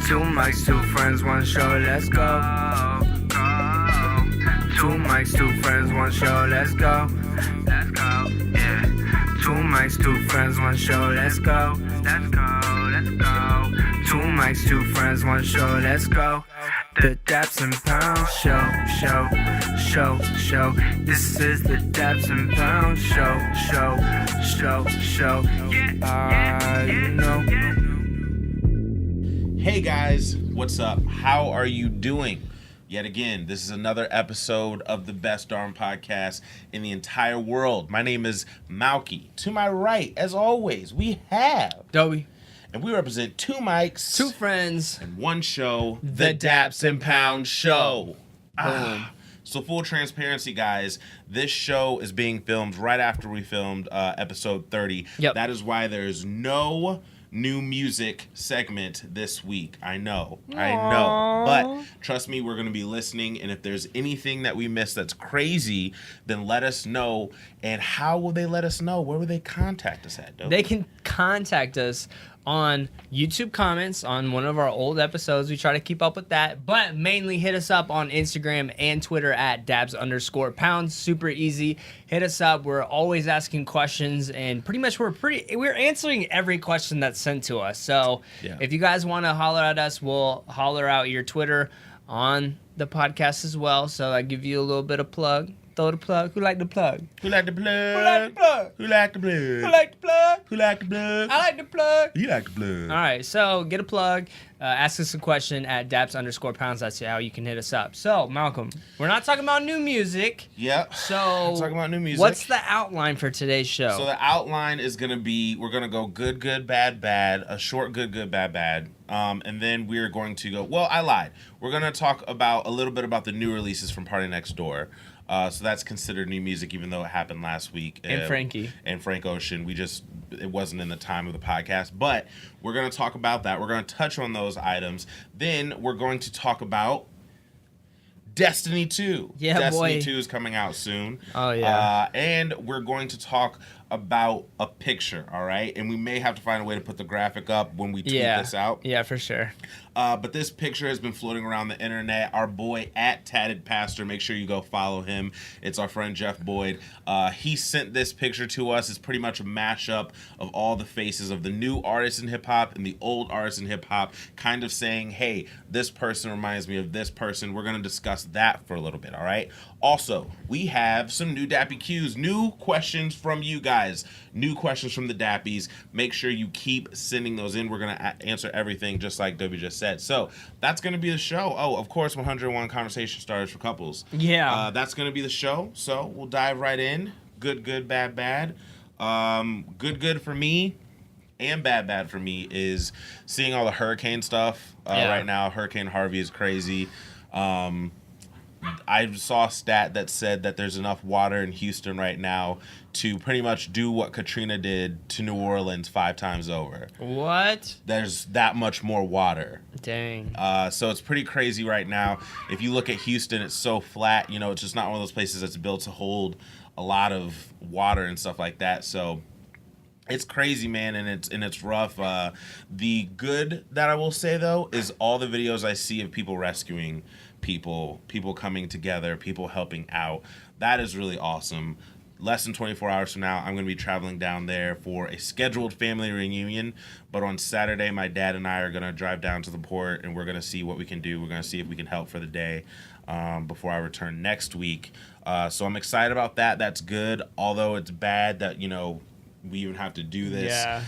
Two mics, two friends, one show, let's go. Two mics, two friends, one show, let's go. Let's go, yeah. Two mics, two friends, one show, let's go. Let's go, let's go. Two mics, two friends, one show, let's go. The Daps and Pounds show. This is the Daps and Pounds show. You know. Hey guys, what's up? How are you doing? Yet again, this is another episode of the best darn podcast in the entire world. My name is Malky. To my right, as always, we have Doby. And we represent two mics, two friends, and one show, the Daps and Pounds show. So full transparency, guys, this show is being filmed right after we filmed episode 30. Yep. That is why there's no new music segment this week. I know. But trust me, we're going to be listening, and if there's anything that we missed that's crazy, then let us know. And how will they let us know? Where will they contact us at, Doby? They can contact us on YouTube comments on one of our old episodes. We try to keep up with that, but mainly hit us up on Instagram and Twitter at dabs_pounds. Super easy. Hit us up. We're always asking questions, and pretty much we're answering every question that's sent to us. So if you guys want to holler at us, we'll holler out your Twitter on the podcast as well. So I give you a little bit of plug. Throw the plug. Who like the plug? Who like the plug? Who like the plug? Who like the plug? Who like the plug? Who like the plug? I like the plug. You like the plug. All right, so get a plug. Ask us a question at daps_pounds. That's how you can hit us up. So, Malcolm, we're not talking about new music. Yep. So, we're talking about new music. What's the outline for today's show? So the outline is going to be, we're going to go good, good, bad, bad, a short good, good, bad, bad. And then we're going to go, well, I lied. We're going to talk about a little bit about the new releases from PARTYNEXTDOOR. So that's considered new music, even though it happened last week. And Frankie. And Frank Ocean. It wasn't in the time of the podcast. But we're going to talk about that. We're going to touch on those items. Then we're going to talk about Destiny 2. Yeah, Destiny boy. 2 is coming out soon. Oh, yeah. And we're going to talk about a picture, all right? And we may have to find a way to put the graphic up when we tweet this out. Yeah, for sure. But this picture has been floating around the internet. Our boy at Tatted Pastor, make sure you go follow him. It's our friend Jeff Boyd. He sent this picture to us. It's pretty much a mashup of all the faces of the new artists in hip-hop and the old artists in hip-hop, kind of saying, hey, this person reminds me of this person. We're going to discuss that for a little bit, all right? Also, we have some new Dappie Qs, new questions from you guys, new questions from the Dappies. Make sure you keep sending those in. We're going to answer everything just like Doby just said. So that's going to be the show. Oh, of course, 101 conversation starters for couples. Yeah. That's going to be the show. So we'll dive right in. Good, good, bad, bad. Good, good for me and bad, bad for me is seeing all the hurricane stuff right now. Hurricane Harvey is crazy. I saw a stat that said that there's enough water in Houston right now to pretty much do what Katrina did to New Orleans 5 times over. What? There's that much more water. Dang. So it's pretty crazy right now. If you look at Houston, it's so flat. You know, it's just not one of those places that's built to hold a lot of water and stuff like that. So it's crazy, man, and it's rough. The good that I will say, though, is all the videos I see of people rescuing people coming together, people helping out. That is really awesome. Less than 24 hours from now, I'm going to be traveling down there for a scheduled family reunion. But on Saturday, my dad and I are going to drive down to the port, and we're going to see what we can do. We're going to see if we can help for the day before I return next week. So I'm excited about that. That's good, although it's bad that, you know, we even have to do this. Yeah.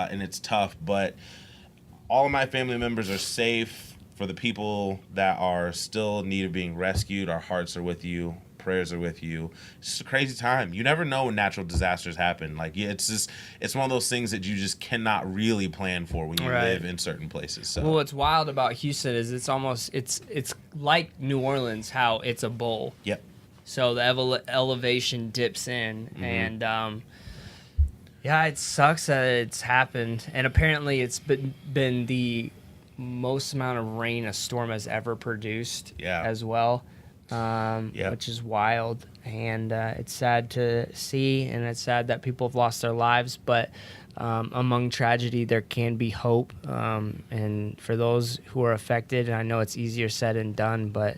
And it's tough, but all of my family members are safe. For the people that are still in need of being rescued, our hearts are with you. Prayers are with you. It's just a crazy time. You never know when natural disasters happen. Like, it's one of those things that you just cannot really plan for when you live in certain places. So. Well, what's wild about Houston is it's like New Orleans, how it's a bowl. Yep. So the elevation dips in, and it sucks that it's happened. And apparently, it's been the most amount of rain a storm has ever produced as well. which is wild. And it's sad to see, and it's sad that people have lost their lives. But among tragedy, there can be hope. And for those who are affected, and I know it's easier said than done, but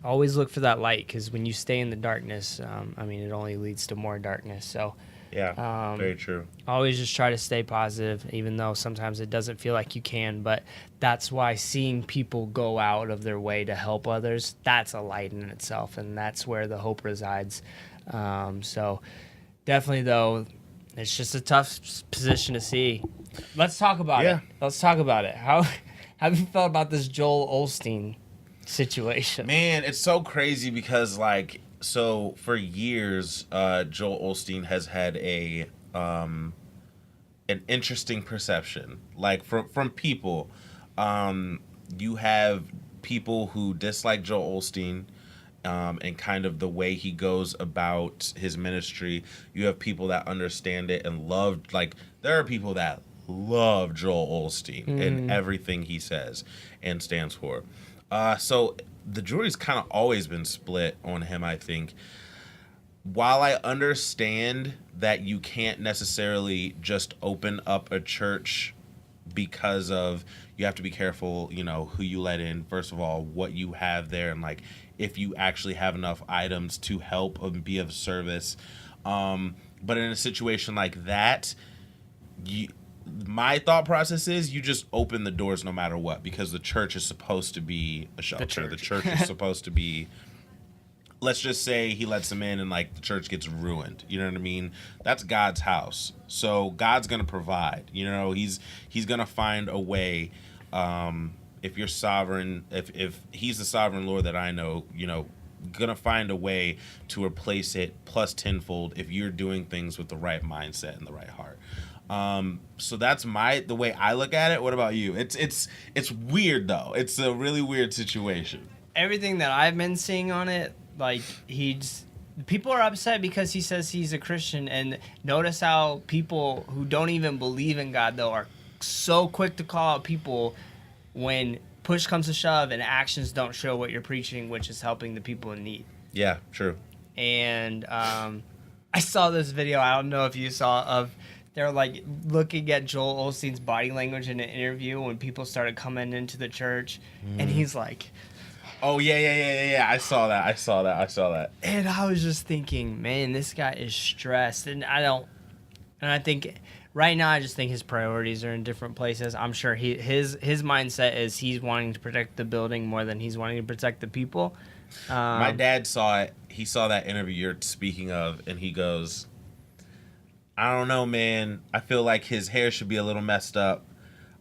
always look for that light, because when you stay in the darkness, it only leads to more darkness. So yeah, very true. Always just try to stay positive, even though sometimes it doesn't feel like you can. But that's why seeing people go out of their way to help others, that's a light in itself, and that's where the hope resides. So definitely, though, it's just a tough position to see. Let's talk about it. Let's talk about it. How have you felt about this Joel Olsteen situation? Man, it's so crazy because, like, so for years, Joel Olsteen has had an interesting perception, like from people. You have people who dislike Joel Olsteen, and kind of the way he goes about his ministry. You have people that understand it and love. Like, there are people that love Joel Olsteen and everything he says and stands for. So the jury's kind of always been split on him, I think. While I understand that you can't necessarily just open up a church because of, you have to be careful, who you let in, first of all, what you have there, and like if you actually have enough items to help and be of service. But in a situation like that, my thought process is you just open the doors no matter what, because the church is supposed to be a shelter. The church is supposed to be, let's just say he lets them in and like the church gets ruined. You know what I mean? That's God's house. So God's going to provide, he's going to find a way. If you're sovereign, if he's the sovereign Lord that I know, going to find a way to replace it plus tenfold if you're doing things with the right mindset and the right heart. So that's the way I look at it. What about you? It's weird though. It's a really weird situation. Everything that I've been seeing on it, like people are upset because he says he's a Christian, and notice how people who don't even believe in God though are so quick to call out people when push comes to shove and actions don't show what you're preaching, which is helping the people in need. Yeah, true. And I saw this video, I don't know if you saw, of they're like looking at Joel Olsteen's body language in an interview when people started coming into the church, and he's like, oh yeah, I saw that. And I was just thinking, man, this guy is stressed, and I think right now I just think his priorities are in different places. I'm sure his mindset is he's wanting to protect the building more than he's wanting to protect the people. My dad saw it. He saw that interview you're speaking of, and he goes, I don't know, man. I feel like his hair should be a little messed up.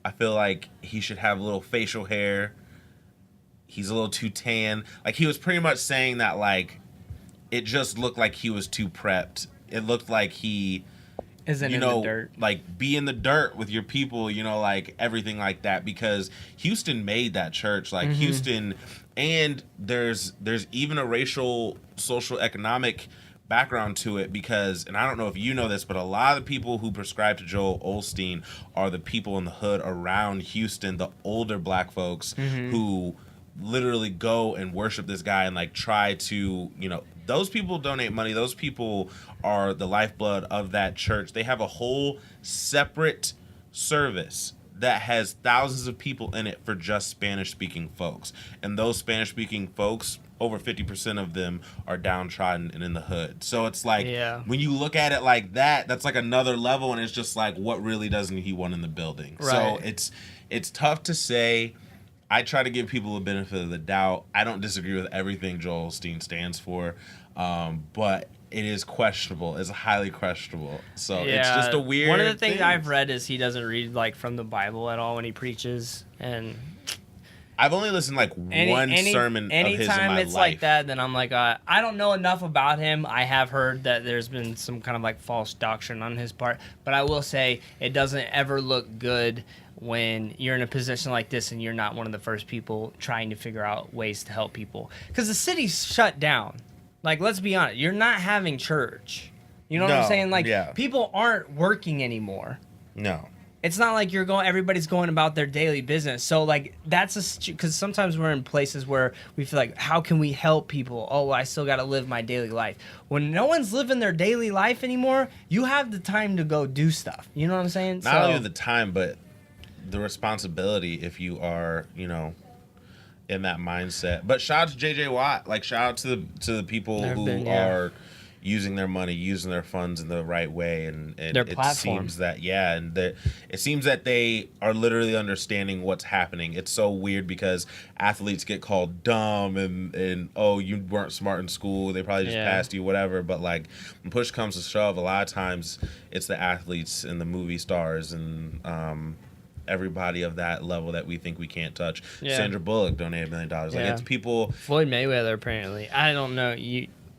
I feel like he should have a little facial hair. He's a little too tan. Like, he was pretty much saying that, like, it just looked like he was too prepped. It looked like he isn't in the dirt. Like, be in the dirt with your people, like everything like that, because Houston made that church. Like, Houston, and there's even a racial, social, economic background to it, because, and I don't know if you know this, but a lot of the people who prescribe to Joel Olsteen are the people in the hood around Houston, the older black folks who literally go and worship this guy and like try to, those people donate money. Those people are the lifeblood of that church. They have a whole separate service that has thousands of people in it for just Spanish-speaking folks. And those Spanish-speaking folks, over 50% of them are downtrodden and in the hood. So it's like, when you look at it like that, that's like another level, and it's just like, what really doesn't he want in the building? Right. So it's tough to say. I try to give people a benefit of the doubt. I don't disagree with everything Joel Olsteen stands for, but it is questionable. It's highly questionable. So it's just a weird One of the things thing. I've read is he doesn't read like from the Bible at all when he preaches, and I've only listened like one sermon of his in my life. Anytime it's like that, then I'm like, I don't know enough about him. I have heard that there's been some kind of like false doctrine on his part, but I will say it doesn't ever look good when you're in a position like this and you're not one of the first people trying to figure out ways to help people. Because the city's shut down. Like, let's be honest. You're not having church. You know what I'm saying? Like, people aren't working anymore. No. it's not like everybody's going about their daily business. So like because sometimes we're in places where we feel like, how can we help people? Oh, I still got to live my daily life. When no one's living their daily life anymore, you have the time to go do stuff. You know what I'm saying? Not only the time, but the responsibility if you are, you know, in that mindset. But shout out to JJ Watt. Like, shout out to the people who are using their money, using their funds in the right way, and their platform. Seems that it seems that they are literally understanding what's happening. It's so weird because athletes get called dumb and oh, you weren't smart in school, they probably just passed you, whatever. But like when push comes to shove, a lot of times it's the athletes and the movie stars and everybody of that level that we think we can't touch. Sandra Bullock donated $1 million. Like it's people. Floyd Mayweather apparently. I don't know.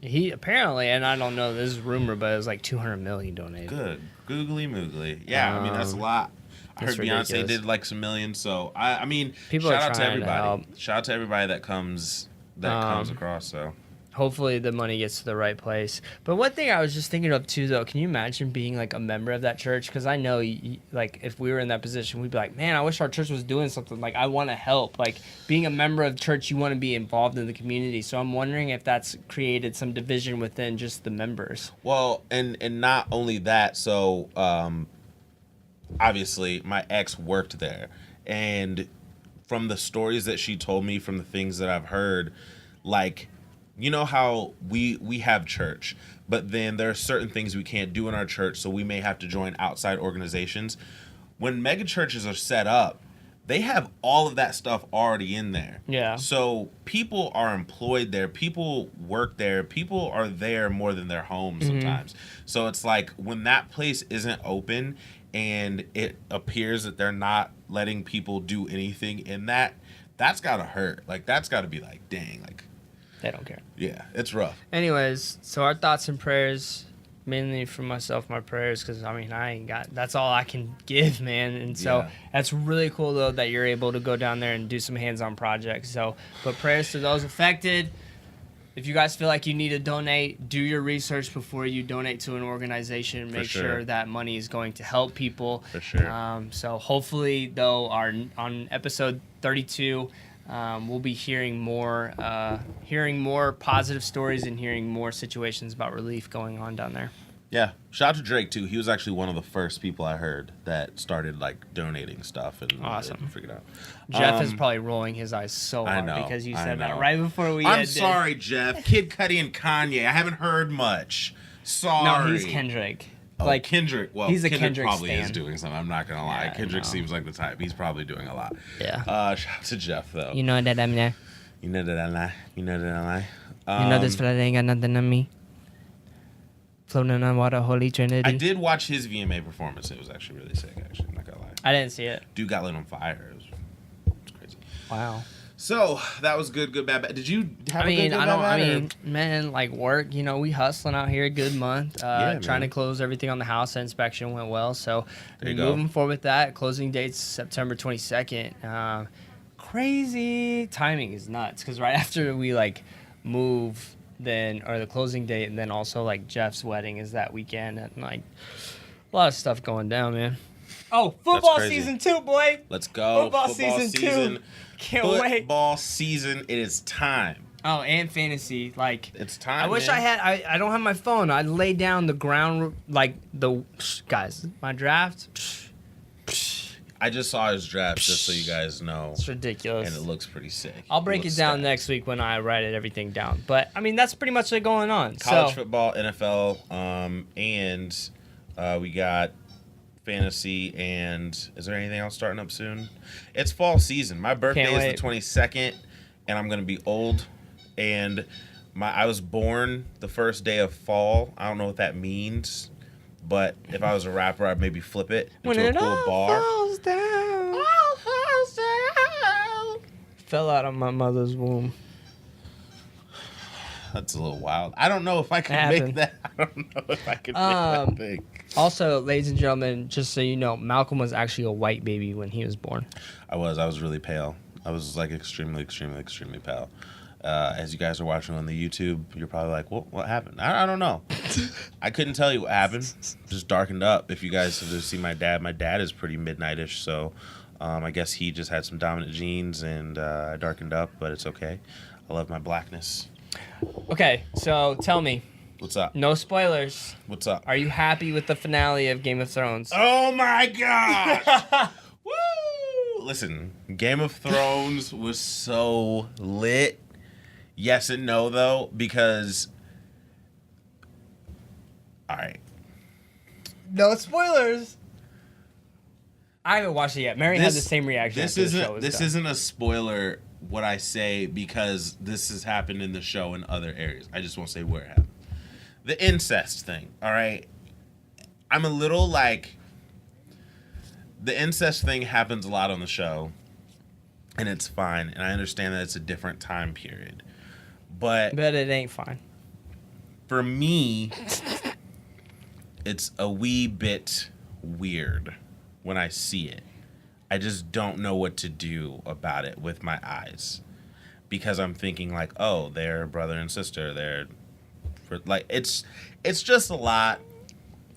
He apparently, and I don't know, this is rumor, but it was like $200 million donated. Good. Googly moogly. Yeah, I mean, that's a lot. I heard Beyonce did like some millions, so I mean, people shout are out to trying everybody. to help. Shout out to everybody that comes across, so. Hopefully the money gets to the right place. But one thing I was just thinking of too, though, can you imagine being like a member of that church? Because I know, like, if we were in that position, we'd be like, man, I wish our church was doing something. Like, I want to help. Like, being a member of church, you want to be involved in the community. So I'm wondering if that's created some division within just the members. Well, and not only that, so obviously my ex worked there, and from the stories that she told me, from the things that I've heard, like, you know how we have church, but then there are certain things we can't do in our church, so we may have to join outside organizations. When mega churches are set up, they have all of that stuff already in there. Yeah. So people are employed there. People work there. People are there more than their home sometimes. So it's like when that place isn't open and it appears that they're not letting people do anything in that, that's got to hurt. Like, that's got to be like, dang, like, they don't care. yeah, it's rough. Anyways, so our thoughts and prayers, mainly for myself, my prayers, because, I mean, I ain't got, that's all I can give, man. And so that's really cool, though, that you're able to go down there and do some hands-on projects. So, but prayers to those affected. If you guys feel like you need to donate, do your research before you donate to an organization. Make sure that money is going to help people. For sure. So hopefully, though, on episode 32, we'll be hearing more positive stories and hearing more situations about relief going on down there. Yeah, shout out to Drake too. He was actually one of the first people I heard that started like donating stuff and awesome. Figured out. Jeff is probably rolling his eyes so hard because you said that right before we. I'm sorry, Jeff. Kid Cudi and Kanye. I haven't heard much. Sorry. No, he's Kendrick. Oh, like Kendrick. Well, he's a Kendrick probably stan. is doing something. I'm not gonna lie. Yeah, Kendrick seems like the type. He's probably doing a lot. Yeah. Shout out to Jeff though. You know that I'm there. You know that I lie. You know that I lie. You know this fella ain't got nothing on me. Floating on water, Holy Trinity. I did watch his VMA performance. It was actually really sick. Actually, I'm not gonna lie. I didn't see it. Dude got lit on fire. It was crazy. Wow. So that was good, bad, bad. Did you have a good, bad? Man, like work, you know, we hustling out here. Good month. Trying to close everything on the house. Inspection went well, so moving forward with that. Closing date's September 22nd. Crazy timing is nuts because right after we like move, then or the closing date, and then also like Jeff's wedding is that weekend, and like a lot of stuff going down, man. Oh, football season 2, boy. Let's go. Football season 2. Can't wait. Football season. It is time. Oh, and fantasy. Like, it's time. I wish I had. I don't have my phone. I laid down the ground, like guys. My draft. I just saw his draft, just so you guys know. It's ridiculous. And it looks pretty sick. I'll break it down next week when I write everything down. But, I mean, that's pretty much what's going on. College football, NFL, and we got fantasy, and is there anything else starting up soon? It's fall season. My birthday is the 22nd, and I'm going to be old. And I was born the first day of fall. I don't know what that means. But if I was a rapper, I'd maybe flip it into a cool bar. Falls down. All falls down. Fell out of my mother's womb. That's a little wild. I don't know if I can make that. I don't know if I can make that thing. Also, ladies and gentlemen, just so you know, Malcolm was actually a white baby when he was born. I was really pale. I was like extremely, extremely, extremely pale. As you guys are watching on the YouTube, you're probably like, what happened? I don't know. I couldn't tell you what happened. Just darkened up. If you guys have seen my dad is pretty midnightish, so I guess he just had some dominant genes and I darkened up, but it's okay. I love my blackness. Okay, so tell me. What's up? No spoilers. What's up? Are you happy with the finale of Game of Thrones? Oh my gosh! Woo! Listen, Game of Thrones was so lit. Yes and no, though, because... All right. No spoilers. I haven't watched it yet. Mary had the same reaction. This isn't a spoiler, what I say, because this has happened in the show in other areas. I just won't say where it happened. The incest thing, all right? I'm a little like... The incest thing happens a lot on the show, and it's fine, and I understand that it's a different time period. But it ain't fine. For me, it's a wee bit weird when I see it. I just don't know what to do about it with my eyes. Because I'm thinking like, oh, they're brother and sister. They're... Like it's just a lot,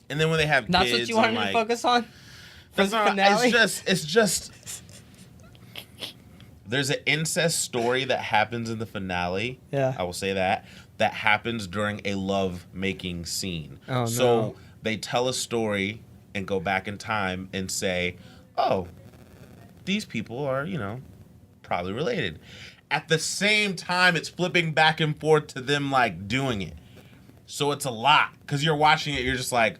and then when they have that's kids, what you wanted to focus on. It's just there's an incest story that happens in the finale. Yeah, I will say that happens during a love making scene. Oh no! So they tell a story and go back in time and say, oh, these people are probably related. At the same time, it's flipping back and forth to them like doing it. So it's a lot because you're watching it. You're just like,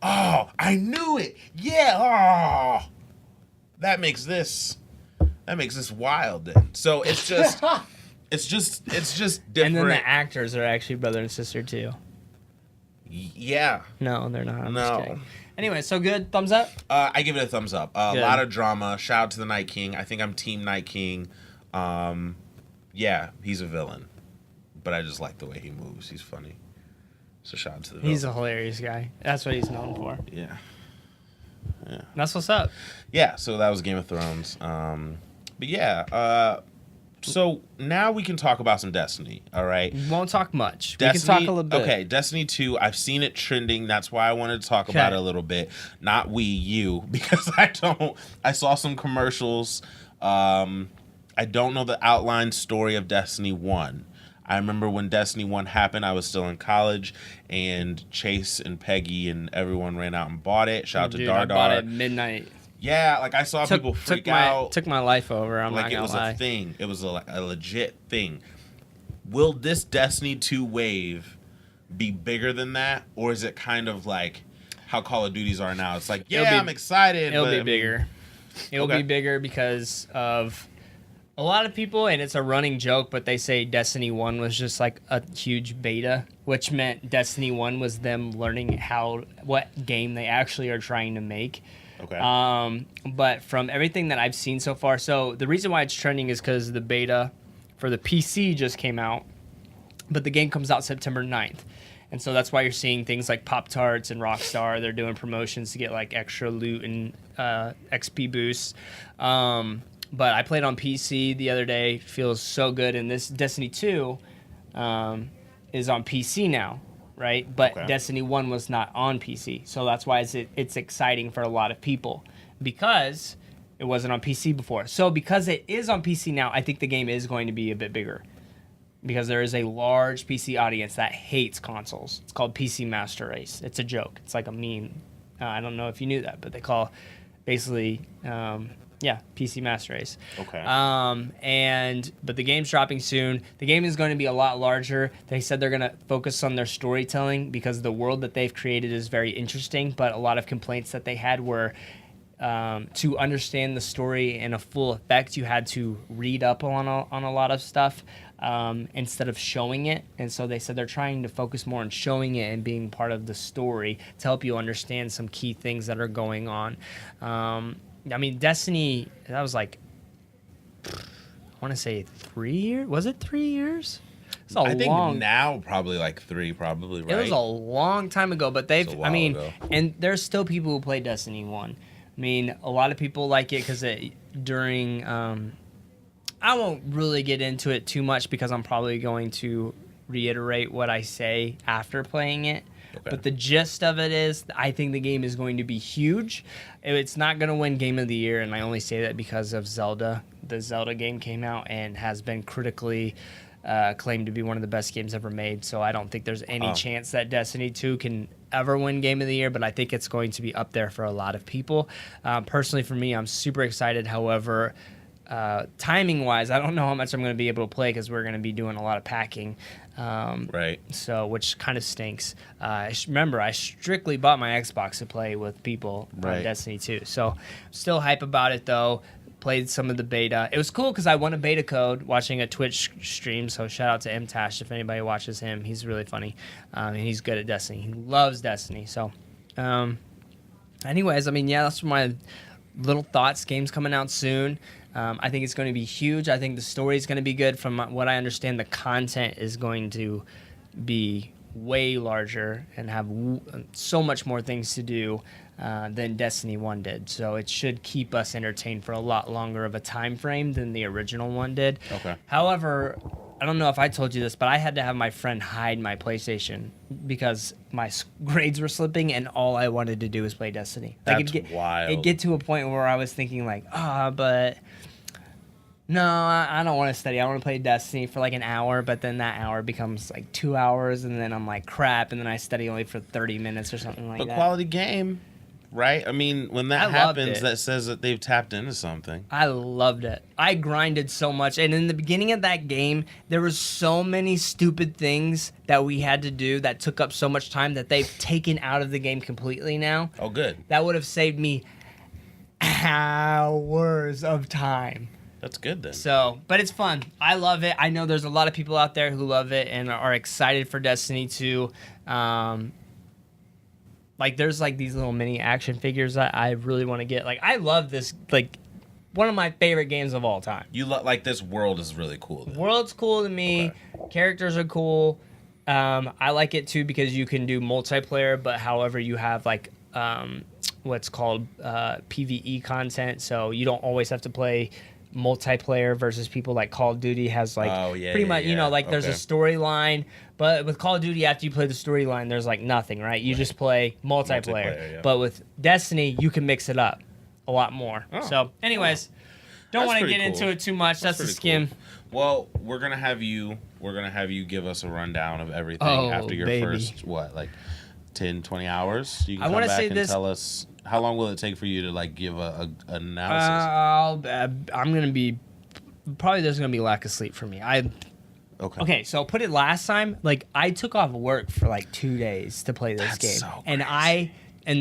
oh, I knew it. Yeah. Oh, that makes this wild. Then. So it's just, it's just different. And then the actors are actually brother and sister too. Yeah. No, they're not. I'm no. just kidding. Anyway, so good. Thumbs up. I give it a thumbs up. A lot of drama. Shout out to the Night King. I think I'm Team Night King. Yeah, he's a villain, but I just like the way he moves. He's funny. So shout out to the villain. He's a hilarious guy. That's what he's known for. Yeah. That's what's up. Yeah, so that was Game of Thrones. But yeah, so now we can talk about some Destiny, all right? We won't talk much. Destiny, we can talk a little bit. Okay, Destiny 2, I've seen it trending. That's why I wanted to talk about it a little bit. Not you, because I saw some commercials. I don't know the outline story of Destiny 1. I remember when Destiny 1 happened, I was still in college, and Chase and Peggy and everyone ran out and bought it. Shout out to Dardar. I bought it at midnight. Yeah, like I saw people freak out. Took my life over. I'm like not gonna lie. It was a thing. It was a legit thing. Will this Destiny 2 wave be bigger than that, or is it kind of like how Call of Duties are now? It's like, I'm excited. It'll be bigger. It'll be bigger because of a lot of people, and it's a running joke, but they say Destiny 1 was just like a huge beta, which meant Destiny 1 was them learning what game they actually are trying to make. Okay. But from everything that I've seen so far, so the reason why it's trending is because the beta for the PC just came out, but the game comes out September 9th. And so that's why you're seeing things like Pop-Tarts and Rockstar. They're doing promotions to get like extra loot and XP boosts. But I played on PC the other day. Feels so good. And this Destiny 2 is on PC now, right? But Destiny 1 was not on PC. So that's why it's exciting for a lot of people because it wasn't on PC before. So because it is on PC now, I think the game is going to be a bit bigger because there is a large PC audience that hates consoles. It's called PC Master Race. It's a joke. It's like a meme. I don't know if you knew that, but they call basically... PC Master Race. Okay. But the game's dropping soon. The game is going to be a lot larger. They said they're going to focus on their storytelling because the world that they've created is very interesting, but a lot of complaints that they had were to understand the story in a full effect, you had to read up on a lot of stuff instead of showing it. And so they said they're trying to focus more on showing it and being part of the story to help you understand some key things that are going on. I mean, Destiny, that was like, I want to say 3 years. Was it 3 years? I think now probably like 3, probably, right? It was a long time ago, but and there's still people who play Destiny 1. I mean, a lot of people like it because during I won't really get into it too much because I'm probably going to reiterate what I say after playing it. Okay. But the gist of it is, I think the game is going to be huge. It's not going to win Game of the Year, and I only say that because of Zelda. The Zelda game came out and has been critically claimed to be one of the best games ever made. So I don't think there's any chance that Destiny 2 can ever win Game of the Year, but I think it's going to be up there for a lot of people. Personally, for me, I'm super excited. However, timing-wise, I don't know how much I'm going to be able to play because we're going to be doing a lot of packing. Right. So, which kind of stinks. Remember, I strictly bought my Xbox to play with people on Destiny 2. So, still hype about it, though. Played some of the beta. It was cool because I won a beta code watching a Twitch stream. So, shout out to MTash if anybody watches him. He's really funny. And he's good at Destiny. He loves Destiny. So, anyways, I mean, yeah, that's my little thoughts. Game's coming out soon. I think it's going to be huge. I think the story is going to be good. From what I understand, the content is going to be way larger and have so much more things to do than Destiny 1 did. So it should keep us entertained for a lot longer of a time frame than the original one did. Okay. However, I don't know if I told you this, but I had to have my friend hide my PlayStation because my grades were slipping and all I wanted to do was play Destiny. That's wild. It'd get to a point where I was thinking like, but no, I don't want to study. I want to play Destiny for like an hour, but then that hour becomes like 2 hours, and then I'm like, crap, and then I study only for 30 minutes or something like that. But quality game, right? I mean, when that happens, that says that they've tapped into something. I loved it. I grinded so much, and in the beginning of that game, there was so many stupid things that we had to do that took up so much time that they've taken out of the game completely now. Oh, good. That would have saved me hours of time. That's good then. So, but it's fun. I love it. I know there's a lot of people out there who love it and are excited for Destiny 2. Like, there's like these little mini action figures that I really want to get. Like, I love this. Like, one of my favorite games of all time. You like this world is really cool. Then. World's cool to me. Okay. Characters are cool. I like it too because you can do multiplayer, but however you have like what's called PvE content, so you don't always have to play multiplayer versus people. Like Call of Duty has like pretty much you know, like there's a storyline, but with Call of Duty after you play the storyline there's like nothing, right? You just play multiplayer. But with Destiny you can mix it up a lot more. So anyways, don't want to get into it too much. That's the skim. Cool. Well, we're gonna have you give us a rundown of everything after your first 10, 20 hours. You can come back and tell us how long will it take for you to like give an analysis. I'm gonna be probably there's gonna be lack of sleep for me. Okay, so put it last time, like I took off work for like 2 days to play this game. So and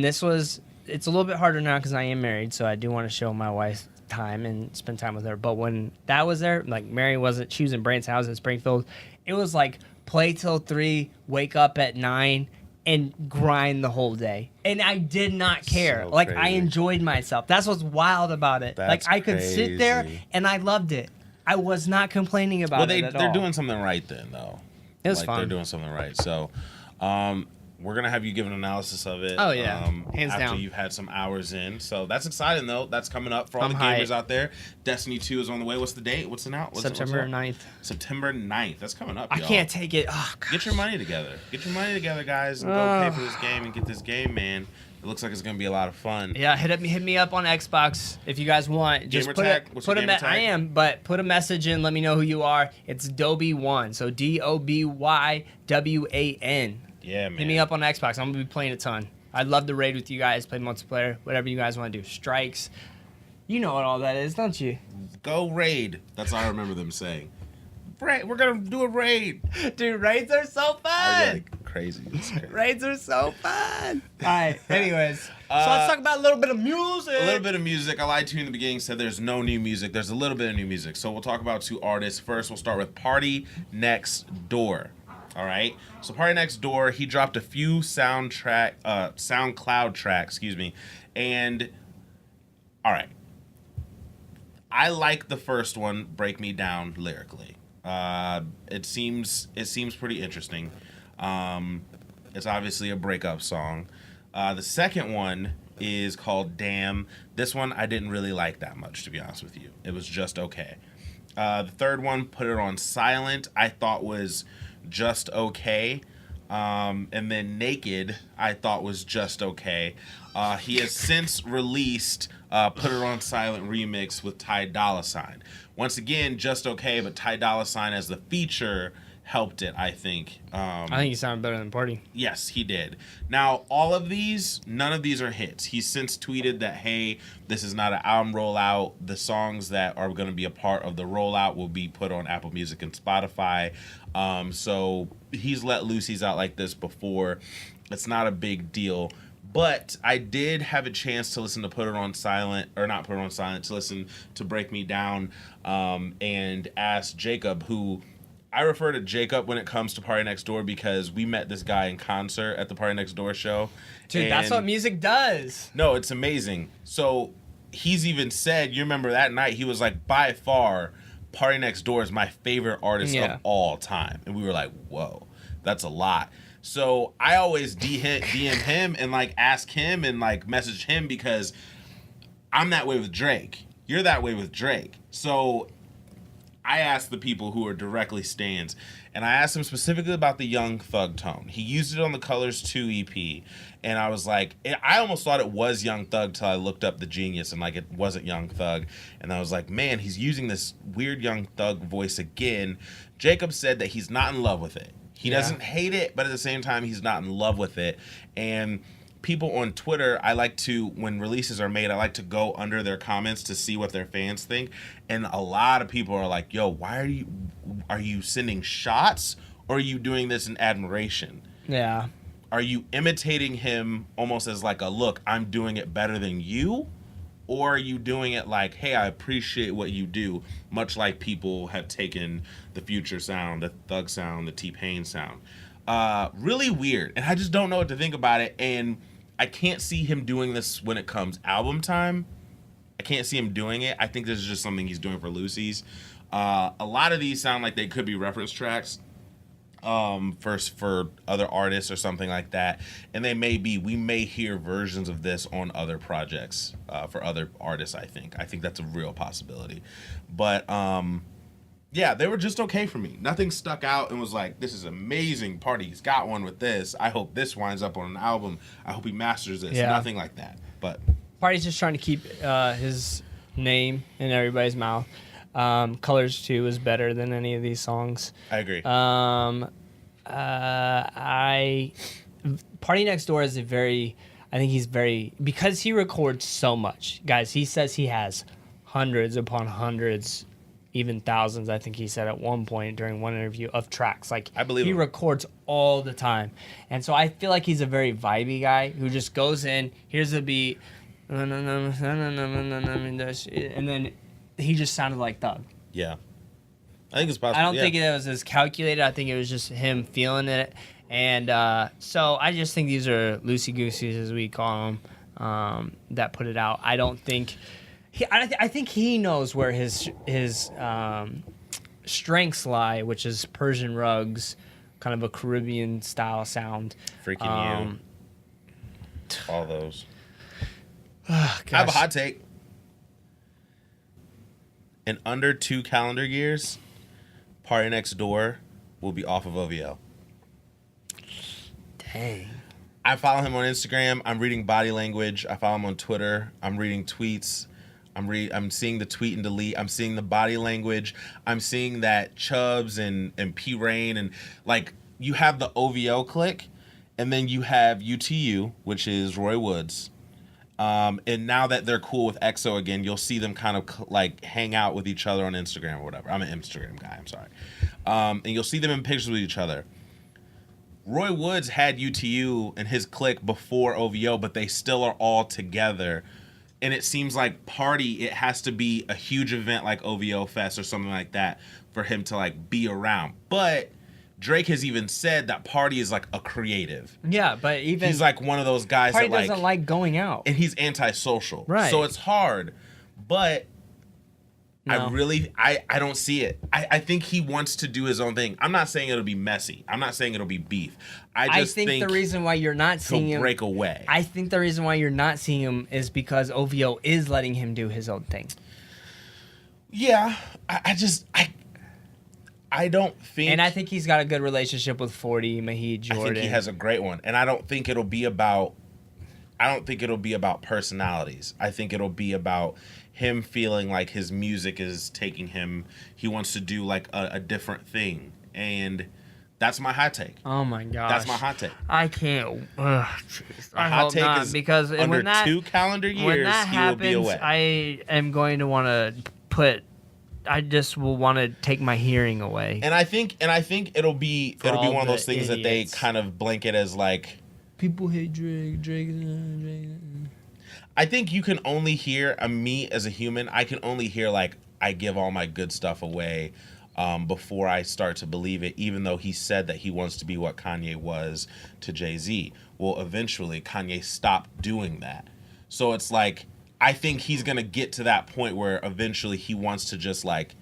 it's a little bit harder now because I am married, so I do want to show my wife time and spend time with her. But when that was there, like Mary wasn't, she was in Brant's house in Springfield. It was like play till 3, wake up at 9, and grind the whole day. And I did not care. So like crazy. I enjoyed myself. That's what's wild about it. That's like I could sit there and I loved it. I was not complaining about it at all. They're doing something right then, though. It was fun. They're doing something right. So, we're gonna have you give an analysis of it. Oh yeah, hands after down. You've had some hours in, so that's exciting though. That's coming up for all the gamers out there. Destiny 2 is on the way. What's the date? What's it out? September 9th. September 9th. That's coming up. I can't take it. Oh, get your money together. Get your money together, guys, and go pay for this game and get this game, man. It looks like it's gonna be a lot of fun. Yeah, hit me up on Xbox if you guys want. Just put a message in. Let me know who you are. It's Doby1. So DOBYWAN. Yeah, man. Hit me up on Xbox. I'm gonna be playing a ton. I'd love to raid with you guys, play multiplayer, whatever you guys want to do. Strikes. You know what all that is, don't you? Go raid. That's all I remember them saying. We're gonna do a raid. Dude, raids are so fun. Like crazy. Raids are so fun. All right. Anyways, so let's talk about a little bit of music. A little bit of music. I lied to you in the beginning. Said there's no new music. There's a little bit of new music. So we'll talk about 2 artists first. We'll start with PARTYNEXTDOOR. All right. So PARTYNEXTDOOR, he dropped a few SoundCloud tracks, and all right. I like the first one, Break Me Down, lyrically. It seems pretty interesting. It's obviously a breakup song. The second one is called Damn. This one I didn't really like that much, to be honest with you. It was just okay. The third one, Put It On Silent, I thought was just okay. And then Naked, I thought was just okay. He has since released Put It On Silent remix with Ty Dolla $ign. Once again, just okay, but Ty Dolla $ign as the feature helped it, I think. I think he sounded better than Party. Yes, he did. Now, all of these, none of these are hits. He's since tweeted that, hey, this is not an album rollout. The songs that are going to be a part of the rollout will be put on Apple Music and Spotify. So he's let Lucy's out like this before. It's not a big deal. But I did have a chance to listen to Put It On Silent, or not Put It On Silent, to listen to Break Me Down, and ask Jacob, who... I refer to Jacob when it comes to Party Next Door because we met this guy in concert at the Party Next Door show. Dude, that's what music does. No, it's amazing. So he's even said, you remember that night, he was like, by far, Party Next Door is my favorite artist of all time. And we were like, whoa, that's a lot. So I always DM him and like ask him and like message him because I'm that way with Drake. You're that way with Drake. So I asked the people who are directly stans, and I asked him specifically about the Young Thug tone. He used it on the Colors 2 EP, and I was like, I almost thought it was Young Thug till I looked up the Genius, and like it wasn't Young Thug. And I was like, man, he's using this weird Young Thug voice again. Jacob said that he's not in love with it. He doesn't hate it, but at the same time, he's not in love with it. And people on Twitter, I like to, when releases are made, I like to go under their comments to see what their fans think. And a lot of people are like, yo, why are you sending shots, or are you doing this in admiration? Yeah. Are you imitating him almost as like a, look, I'm doing it better than you? Or are you doing it like, hey, I appreciate what you do, much like people have taken the Future sound, the Thug sound, the T-Pain sound. Really weird. And I just don't know what to think about it. And I can't see him doing this when it comes album time. I can't see him doing it. I think this is just something he's doing for Lucy's. A lot of these sound like they could be reference tracks for other artists or something like that. And they may be. We may hear versions of this on other projects for other artists, I think. I think that's a real possibility. But yeah, they were just okay for me. Nothing stuck out and was like, this is amazing. Party's got one with this. I hope this winds up on an album. I hope he masters this. Yeah. Nothing like that. But Party's just trying to keep his name in everybody's mouth. Colors 2 is better than any of these songs. I agree. Party Next Door is I think he's very, because he records so much. Guys, he says he has hundreds upon hundreds, even thousands, I think he said at one point during one interview, of tracks. Like, I believe he him. records all the time. And so I feel like he's a very vibey guy who just goes in, here's a beat, and then he just sounded like Thug. Yeah. I think it's possible. I don't think it was as calculated. I think it was just him feeling it. And so I just think these are loosey-gooseys, as we call them, that put it out. I don't think... I think he knows where his strengths lie, which is Persian rugs, kind of a Caribbean-style sound. Freaking You. All those. I have a hot take. In under 2 calendar years, Party Next Door will be off of OVO. Dang. I follow him on Instagram. I'm reading body language. I follow him on Twitter. I'm reading tweets. I'm seeing the tweet and delete. I'm seeing the body language. I'm seeing that Chubbs and P Rain and like you have the OVO clique, and then you have UTU, which is Roy Woods. And now that they're cool with EXO again, you'll see them kind of like hang out with each other on Instagram or whatever. I'm an Instagram guy. I'm sorry. And you'll see them in pictures with each other. Roy Woods had UTU and his clique before OVO, but they still are all together. And it seems like Party, it has to be a huge event like OVO Fest or something like that for him to like be around. But Drake has even said that Party is like a creative. Yeah, but even he's like one of those guys Party that doesn't like going out, and he's antisocial. Right. So it's hard. But no. I don't see it. I think he wants to do his own thing. I'm not saying it'll be messy. I'm not saying it'll be beef. I think the reason why you're not seeing him break away. I think the reason why you're not seeing him is because OVO is letting him do his own thing. Yeah, I don't think, And I think he's got a good relationship with 40, Mahid, Jordan. I think he has a great one, and I don't think it'll be about personalities. I think it'll be about him feeling like his music is taking him. He wants to do like a different thing, and that's my hot take. Oh my gosh, that's my hot take. I can't. Jeez. My I hot hope take not, is because under when that, 2 calendar years, when that he will be happens, away. I am going to want to put. I just will want to take my hearing away. And I think it'll be For one all of those the things that they idiots. kind of blanket as like. People hate Drake. Drake. I think you can only hear me as a human. I can only hear like I give all my good stuff away before I start to believe it. Even though he said that he wants to be what Kanye was to Jay-Z. Well, eventually Kanye stopped doing that. So it's like I think he's gonna get to that point where eventually he wants to just like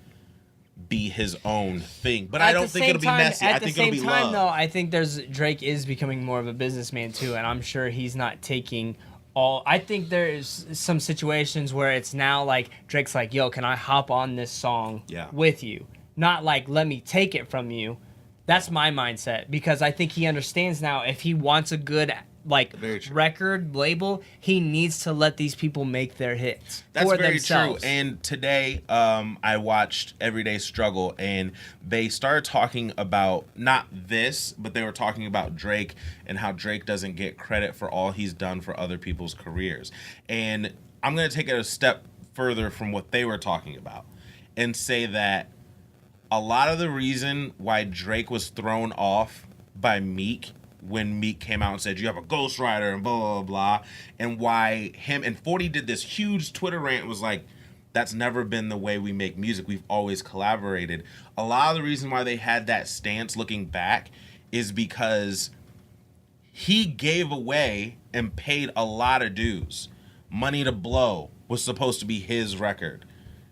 be his own thing. But I don't think it'll be messy. I think it'll be love. Though, I think Drake is becoming more of a businessman too, and I'm sure he's not taking all. I think there's some situations where it's now like Drake's like, "Yo, can I hop on this song with you?" Not like, "Let me take it from you." That's my mindset, because I think he understands now if he wants a good record label, he needs to let these people make their hits for themselves. True. And today I watched Everyday Struggle, and they started talking about not this, but they were talking about Drake and how Drake doesn't get credit for all he's done for other people's careers. And I'm going to take it a step further from what they were talking about and say that a lot of the reason why Drake was thrown off by Meek when Meek came out and said, you have a ghostwriter and blah, blah, blah, and why him and 40 did this huge Twitter rant, was like, that's never been the way we make music. We've always collaborated. A lot of the reason why they had that stance looking back is because he gave away and paid a lot of dues. Money to Blow was supposed to be his record.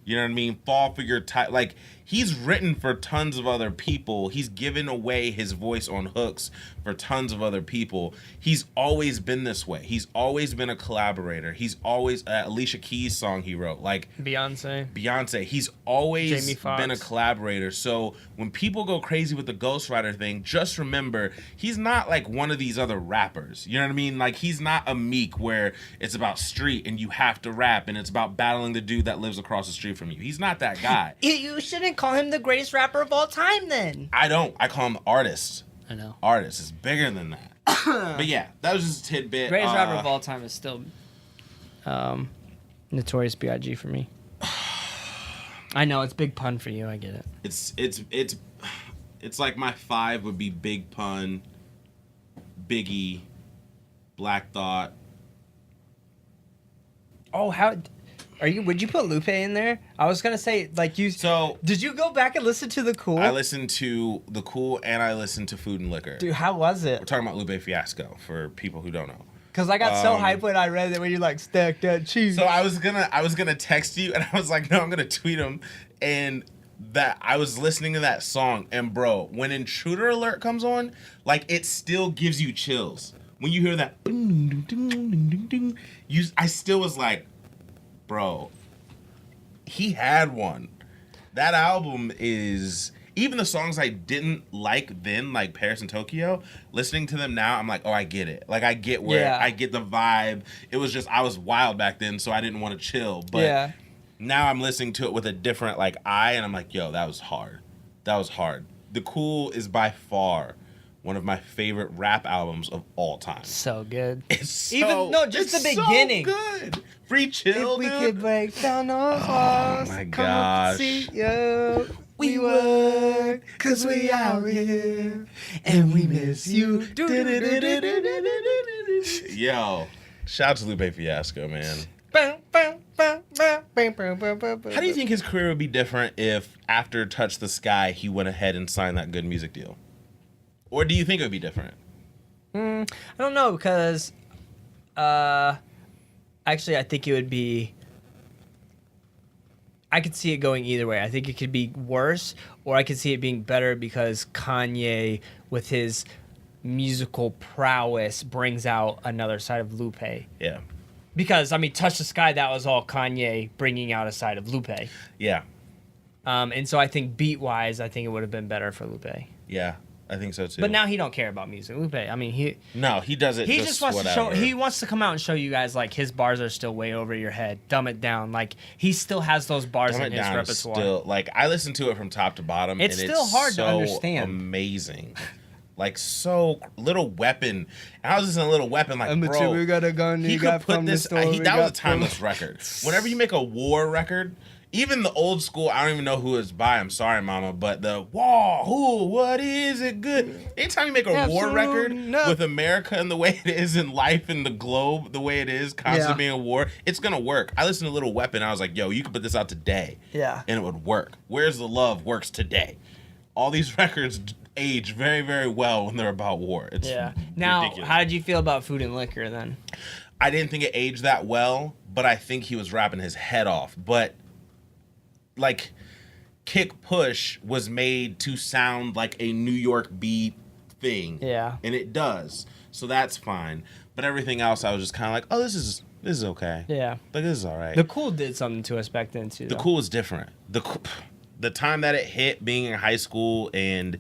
You know what I mean? Fall for Your Type. Like, he's written for tons of other people. He's given away his voice on hooks for tons of other people. He's always been this way. He's always been a collaborator. He's always Alicia Keys song he wrote. Like Beyonce. He's always been a collaborator. So when people go crazy with the ghostwriter thing, just remember, he's not like one of these other rappers. You know what I mean? Like, he's not a Meek where it's about street and you have to rap and it's about battling the dude that lives across the street from you. He's not that guy. You shouldn't call him the greatest rapper of all time then. I don't. I call him artist. I know. Artist is bigger than that. But yeah, that was just a tidbit. Greatest rapper of all time is still Notorious B.I.G. for me. I know, it's big pun for you. I get it. It's like my 5 would be Big Pun, Biggie, Black Thought. Oh, how... Would you put Lupe in there? I was gonna say, like, So did you go back and listen to The Cool? I listened to The Cool and I listened to Food and Liquor. Dude, how was it? We're talking about Lupe Fiasco for people who don't know. Because I got so hyped when I read it when you like stack that cheese. So I was gonna text you and I was like, no, I'm gonna tweet him. And that I was listening to that song, and bro, when Intruder Alert comes on, like, it still gives you chills. When you hear that, I still was like, bro, he had one. That album is, even the songs I didn't like then, like Paris and Tokyo, listening to them now, I'm like, oh, I get it. Like, I get I get the vibe. It was just, I was wild back then, so I didn't want to chill. But now I'm listening to it with a different, like, eye, and I'm like, yo, that was hard. That was hard. The Cool is by far one of my favorite rap albums of all time. So good. It's so, just the beginning. So good. Free Chill, if we dude. could break down our hearts, my come gosh. see you. We would, cause we out here, and we miss you. Yo, shout out to Lupe Fiasco, man. How do you think his career would be different if after Touch the Sky he went ahead and signed that Good Music deal? Or do you think it would be different? I don't know, because actually I think it would be, I could see it going either way. I think it could be worse, or I could see it being better because Kanye, with his musical prowess, brings out another side of Lupe. Yeah. Because, I mean, Touch the Sky, that was all Kanye bringing out a side of Lupe. Yeah. And so I think beat-wise, I think it would have been better for Lupe. Yeah, I think so too. But now he don't care about music. Lupe, I mean, he does it. he just wants whatever. to show. He wants to come out and show you guys like his bars are still way over your head. Dumb it down. Like he still has those bars Dumb in It his Down is repertoire. still, like, I listen to it from top to bottom. It's and still hard to so understand. Amazing. Like, so Little Weapon. And I was listening to Little Weapon, like, bro, we got a gun. he could put this. That was a timeless record. Whenever you make a war record, even the old school, I don't even know who it's by. I'm sorry, mama, but the whoa, who, what is it good? Anytime you make a war record with America and the way it is in life and the globe, the way it is, constantly being a war, it's gonna work. I listened to Little Weapon. I was like, yo, you could put this out today, and it would work. Where's the Love works today. All these records age very, very well when they're about war. It's Now, ridiculous. how did you feel about Food and Liquor then? I didn't think it aged that well, but I think he was rapping his head off. But like, Kick Push was made to sound like a New York beat thing. Yeah. And it does. So that's fine. But everything else, I was just kind of like, oh, this is okay. Yeah. Like, this is all right. The Cool did something to us back then too. The Cool was different. The time that it hit, being in high school and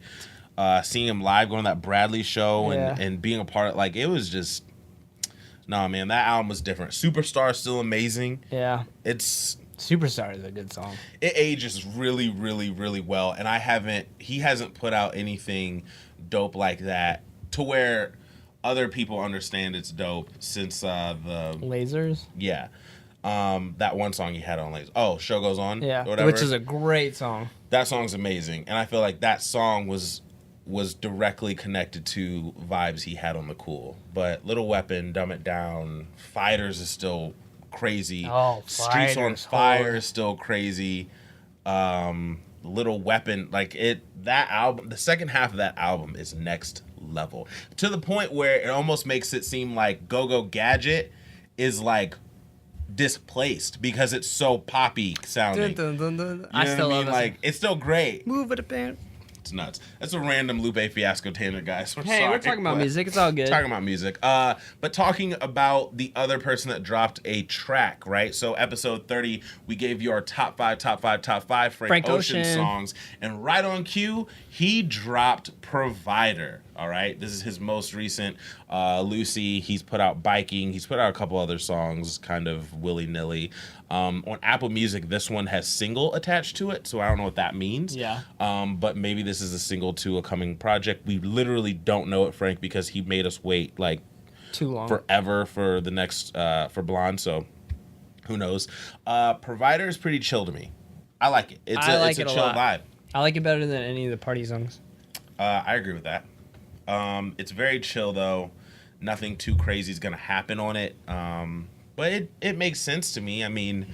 seeing him live, going to that Bradley show and being a part of, like, it was just, nah, man, that album was different. Superstar is still amazing. Yeah. It's Superstar is a good song. It ages really, really, really well, and he hasn't put out anything dope like that to where other people understand it's dope since the Lasers. Yeah, that one song he had on Lasers. Oh, Show Goes On. Yeah, whatever. which is a great song. That song's amazing, and I feel like that song was directly connected to vibes he had on the Cool. But Little Weapon, Dumb It Down, Fighters is still crazy. Oh, Streets on Fighters, Fire is still crazy. Little Weapon, like that album, the second half of that album is next level. To the point where it almost makes it seem like Go Go Gadget is like displaced because it's so poppy sounding. Dun, dun, dun, dun. You know I still what I love mean? it. Like, it's still great. Move it a bit. It's nuts. That's a random Lupe Fiasco tangent, guys. Hey, we're talking about music. It's all good. Talking about music. But talking about the other person that dropped a track, right? So episode 30, we gave you our top five Frank Ocean songs. And right on cue, he dropped Provider. All right. This is his most recent. Lucy, he's put out Biking. He's put out a couple other songs, kind of willy-nilly. On Apple Music, this one has single attached to it, so I don't know what that means. Yeah. But maybe this is a single to a coming project. We literally don't know it, Frank, because he made us wait like too long forever for the next for Blonde. So who knows? Provider is pretty chill to me. I like it. It's a chill vibe. I like it better than any of the party songs. I agree with that. It's very chill though. Nothing too crazy is gonna happen on it. But it makes sense to me. I mean,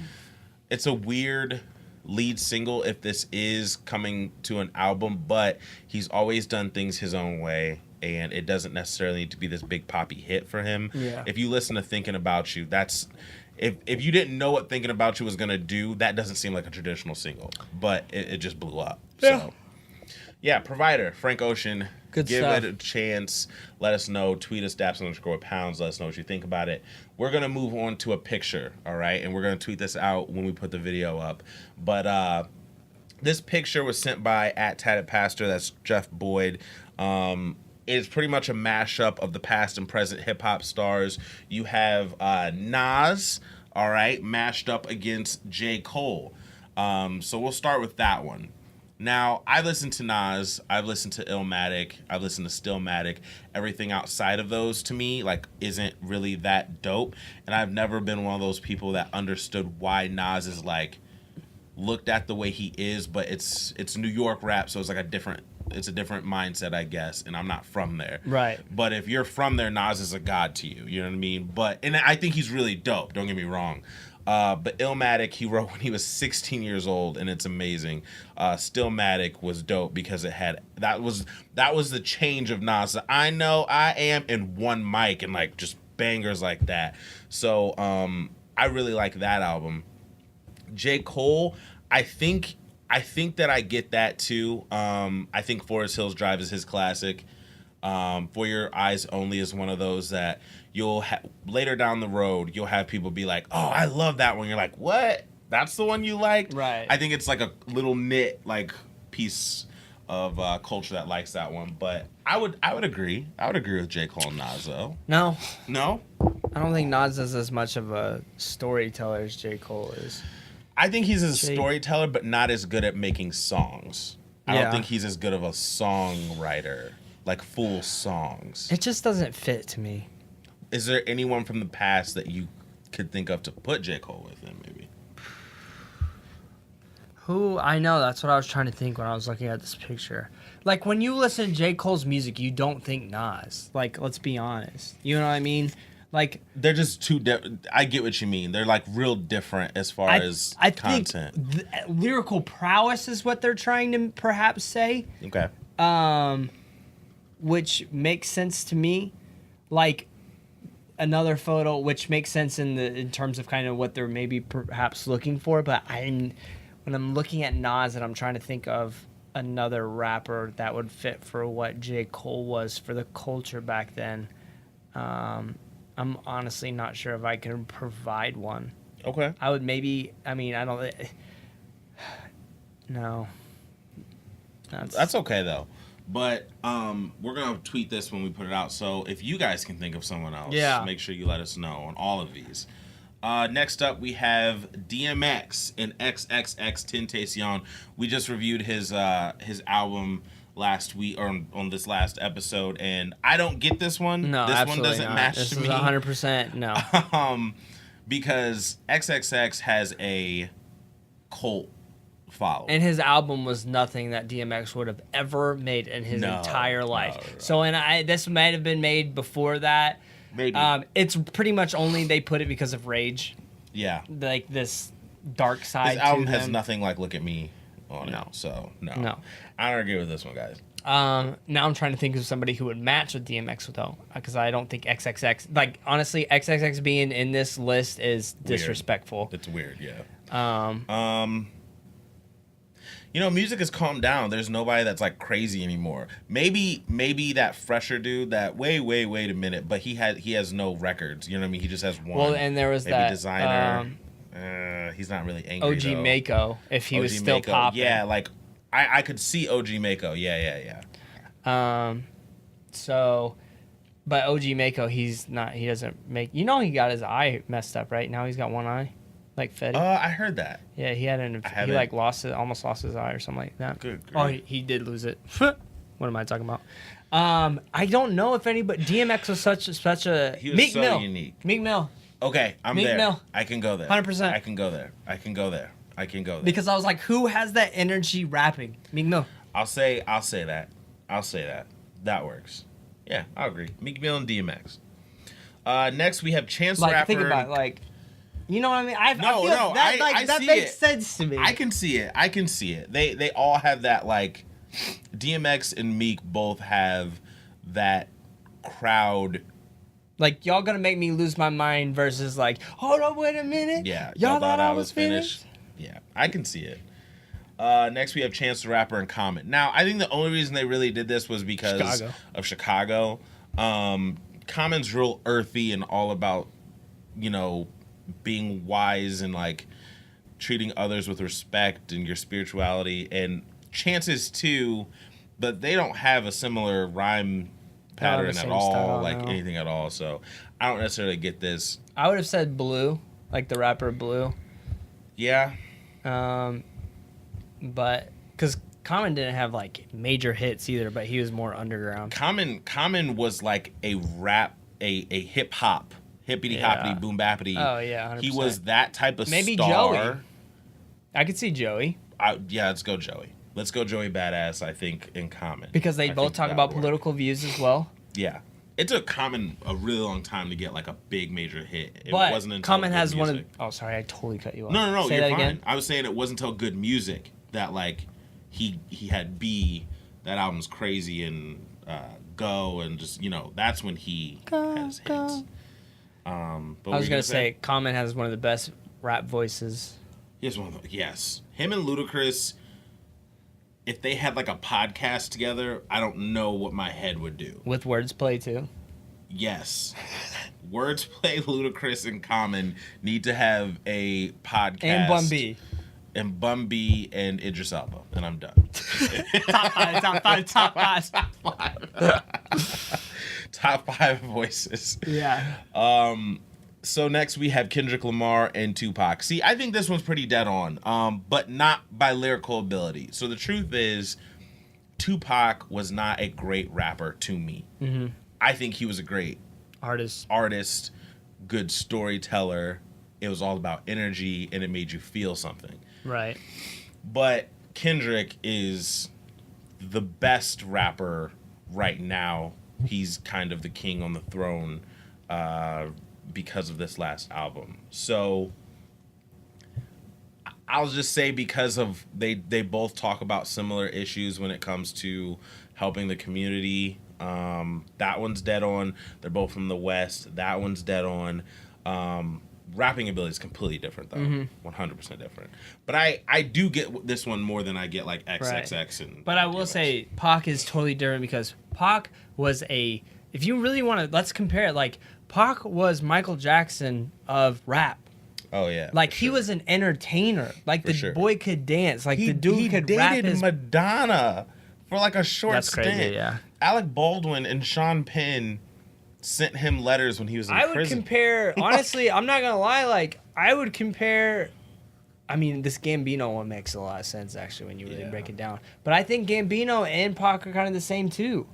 it's a weird lead single if this is coming to an album, but he's always done things his own way, and it doesn't necessarily need to be this big poppy hit for him. Yeah. If you listen to Thinking About You, that's if you didn't know what Thinking About You was gonna do, that doesn't seem like a traditional single, but it just blew up. Yeah. So yeah, Provider, Frank Ocean. Good Give stuff. it a chance. Let us know. Tweet us, Daps_pounds. Let us know what you think about it. We're going to move on to a picture, all right? And we're going to tweet this out when we put the video up. But this picture was sent by @TatedPastor. That's Jeff Boyd. It's pretty much a mashup of the past and present hip-hop stars. You have Nas, all right, mashed up against J. Cole. So we'll start with that one. Now, I listened to Nas, I've listened to Illmatic, I've listened to Stillmatic. Everything outside of those, to me, like, isn't really that dope. And I've never been one of those people that understood why Nas is, like, looked at the way he is, but it's New York rap, so it's like a different mindset, I guess, and I'm not from there. Right. But if you're from there, Nas is a god to you, you know what I mean? And I think he's really dope, don't get me wrong. But Illmatic, he wrote when he was 16 years old, and it's amazing. Stillmatic was dope because it had that was the change of Nas. I know I am in one mic and like just bangers like that. So I really like that album. J. Cole, I think that I get that too. I think Forest Hills Drive is his classic. For Your Eyes Only is one of those that you'll later down the road you'll have people be like, oh, I love that one. You're like, what? that's the one you liked. Right. I think it's like a little knit like piece of culture that likes that one. But I would agree. I would agree with J. Cole and Nas though. No, No? I don't think Nas is as much of a storyteller as J. Cole is. I think he's a storyteller, but not as good at making songs. I Yeah. don't think he's as good of a songwriter, like full songs. It just doesn't fit to me. Is there anyone from the past that you could think of to put J. Cole with him, maybe? Who? I know, that's what I was trying to think when I was looking at this picture. Like, when you listen to J. Cole's music, you don't think Nas. Like, let's be honest. You know what I mean? Like, They're just too different. I get what you mean. They're like real different as far as I content. think lyrical prowess is what they're trying to perhaps say. Okay. Which makes sense to me. Like, another photo, which makes sense in terms of kind of what they're maybe perhaps looking for. But when I'm looking at Nas and I'm trying to think of another rapper that would fit for what J. Cole was for the culture back then, I'm honestly not sure if I can provide one. Okay. I would maybe. I mean, I don't. No. That's okay though. But we're gonna tweet this when we put it out. So if you guys can think of someone else, make sure you let us know on all of these. Next up, we have DMX and XXXTentacion. We just reviewed his album last week or on this last episode, and I don't get this one. No, this one absolutely doesn't not. match this to is me. 100% no. Because XXX has a cult following. And his album was nothing that DMX would have ever made in his entire life. No. So, this might have been made before that. Maybe. It's pretty much only they put it because of Rage. Yeah. Like this dark side. His album to has them. nothing like Look at Me on No. it. So, No. I don't agree with this one, guys. Now I'm trying to think of somebody who would match with DMX though, because I don't think XXX. Like honestly, XXX being in this list is disrespectful. It's weird, yeah. Music has calmed down. There's nobody that's like crazy anymore. Maybe that fresher dude that wait a minute, but he has no records. You know what I mean? He just has one. Well, and there was maybe that Designer. He's not really angry. OG though. Mako, if he was still Mako. popping. Yeah, like I could see OG Mako. Yeah. So, but OG Mako, he's not. He doesn't make. He got his eye messed up, right? Now he's got one eye, like Fetty. I heard that. Yeah, he had he like almost lost his eye or something like that. Good. Oh, he did lose it. What am I talking about? I don't know if anybody. DMX was such a. He was Meek so Mill. unique. Meek Mill. Okay, I'm Meek there. Mill. I can go there. 100%. I can go there. Because I was like, who has that energy rapping? Meek Mill. I'll say that. That works. Yeah, I'll agree. Meek Mill and DMX. Next we have Chance the Like, Rapper. think about it, like, you know what I mean? I I see makes it. sense to me. I can see it. They all have that, like, DMX and Meek both have that crowd. Like, y'all gonna make me lose my mind versus like, hold on, wait a minute. Yeah, y'all thought I was finished. Yeah, I can see it. Next, we have Chance the Rapper and Common. Now, I think the only reason they really did this was because of Chicago. Common's real earthy and all about, being wise and, like, treating others with respect and your spirituality. And Chance is too, but they don't have a similar rhyme pattern at all, anything at all. So I don't necessarily get this. I would have said Blue, like the rapper Blue. Yeah. But because Common didn't have like major hits either, but he was more underground. Common was like a rap, a hip hop, hippity hoppity, boom bappity. Oh yeah, 100%. He was that type of maybe star. Joey. I could see Joey. Let's go Joey. Let's go Joey Badass. I think in Common because they both talk about political views as well. Yeah. It took Common a really long time to get like a big major hit. It but wasn't until Common has music. one of. Oh, sorry, I totally cut you off. No, Say you're that fine. again. I was saying it wasn't until good music that like he had B. That album's crazy and Go and just that's when he has hits. But I was gonna say Common has one of the best rap voices. He has one of the, yes. Him and Ludacris. If they had like a podcast together, I don't know what my head would do. With Wordplay too. Yes. Wordplay, Ludacris, and Common need to have a podcast. And Bun B. And Bun B and Idris Elba. And I'm done. Top five. Top 5 voices. Yeah. So next we have Kendrick Lamar and Tupac. See, I think this one's pretty dead on, but not by lyrical ability. So the truth is, Tupac was not a great rapper to me. Mm-hmm. I think he was a great artist, good storyteller. It was all about energy, and it made you feel something. Right. But Kendrick is the best rapper right now. He's kind of the king on the throne because of this last album. So I'll just say because of they both talk about similar issues when it comes to helping the community. That one's dead on. They're both from the West. That one's dead on. Rapping ability is completely different, though. 100% different. But I do get this one more than I get like XXX and. But I will say Pac is totally different because Pac was if you really want to, let's compare it. Like Pac was Michael Jackson of rap. Oh yeah. Like he was an entertainer. Like the boy could dance. Like the dude could rap. He dated Madonna for like a short stint. That's crazy. Yeah. Alec Baldwin and Sean Penn sent him letters when he was in prison. I would compare, honestly, I'm not going to lie, like, I would compare, I mean, this Gambino one makes a lot of sense, actually, when you really break it down. But I think Gambino and Pac are kind of the same, too.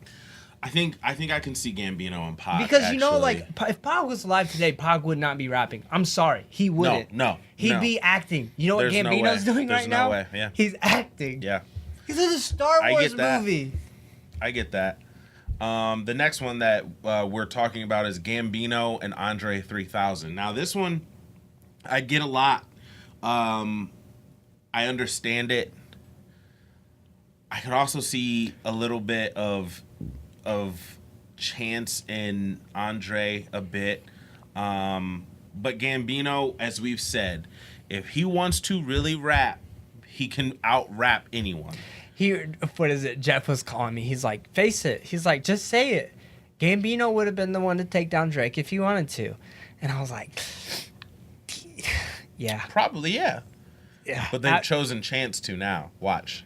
I think I can see Gambino and Pac, because, you know, like, if Pac was alive today, Pac would not be rapping. I'm sorry. He wouldn't. No. He'd be acting. You know what Gambino's doing right now? There's no way, yeah. He's acting. Yeah. He's in a Star Wars movie. I get that. The next one that we're talking about is Gambino and Andre 3000. Now, this one, I get a lot. I understand it. I could also see a little bit of Chance and Andre a bit. But Gambino, as we've said, if he wants to really rap, he can out-rap anyone. What is it? Jeff was calling me. He's like, face it. He's like, just say it. Gambino would have been the one to take down Drake if he wanted to. And I was like, yeah. Probably, yeah. Yeah. But they've chosen Chance to now. Watch.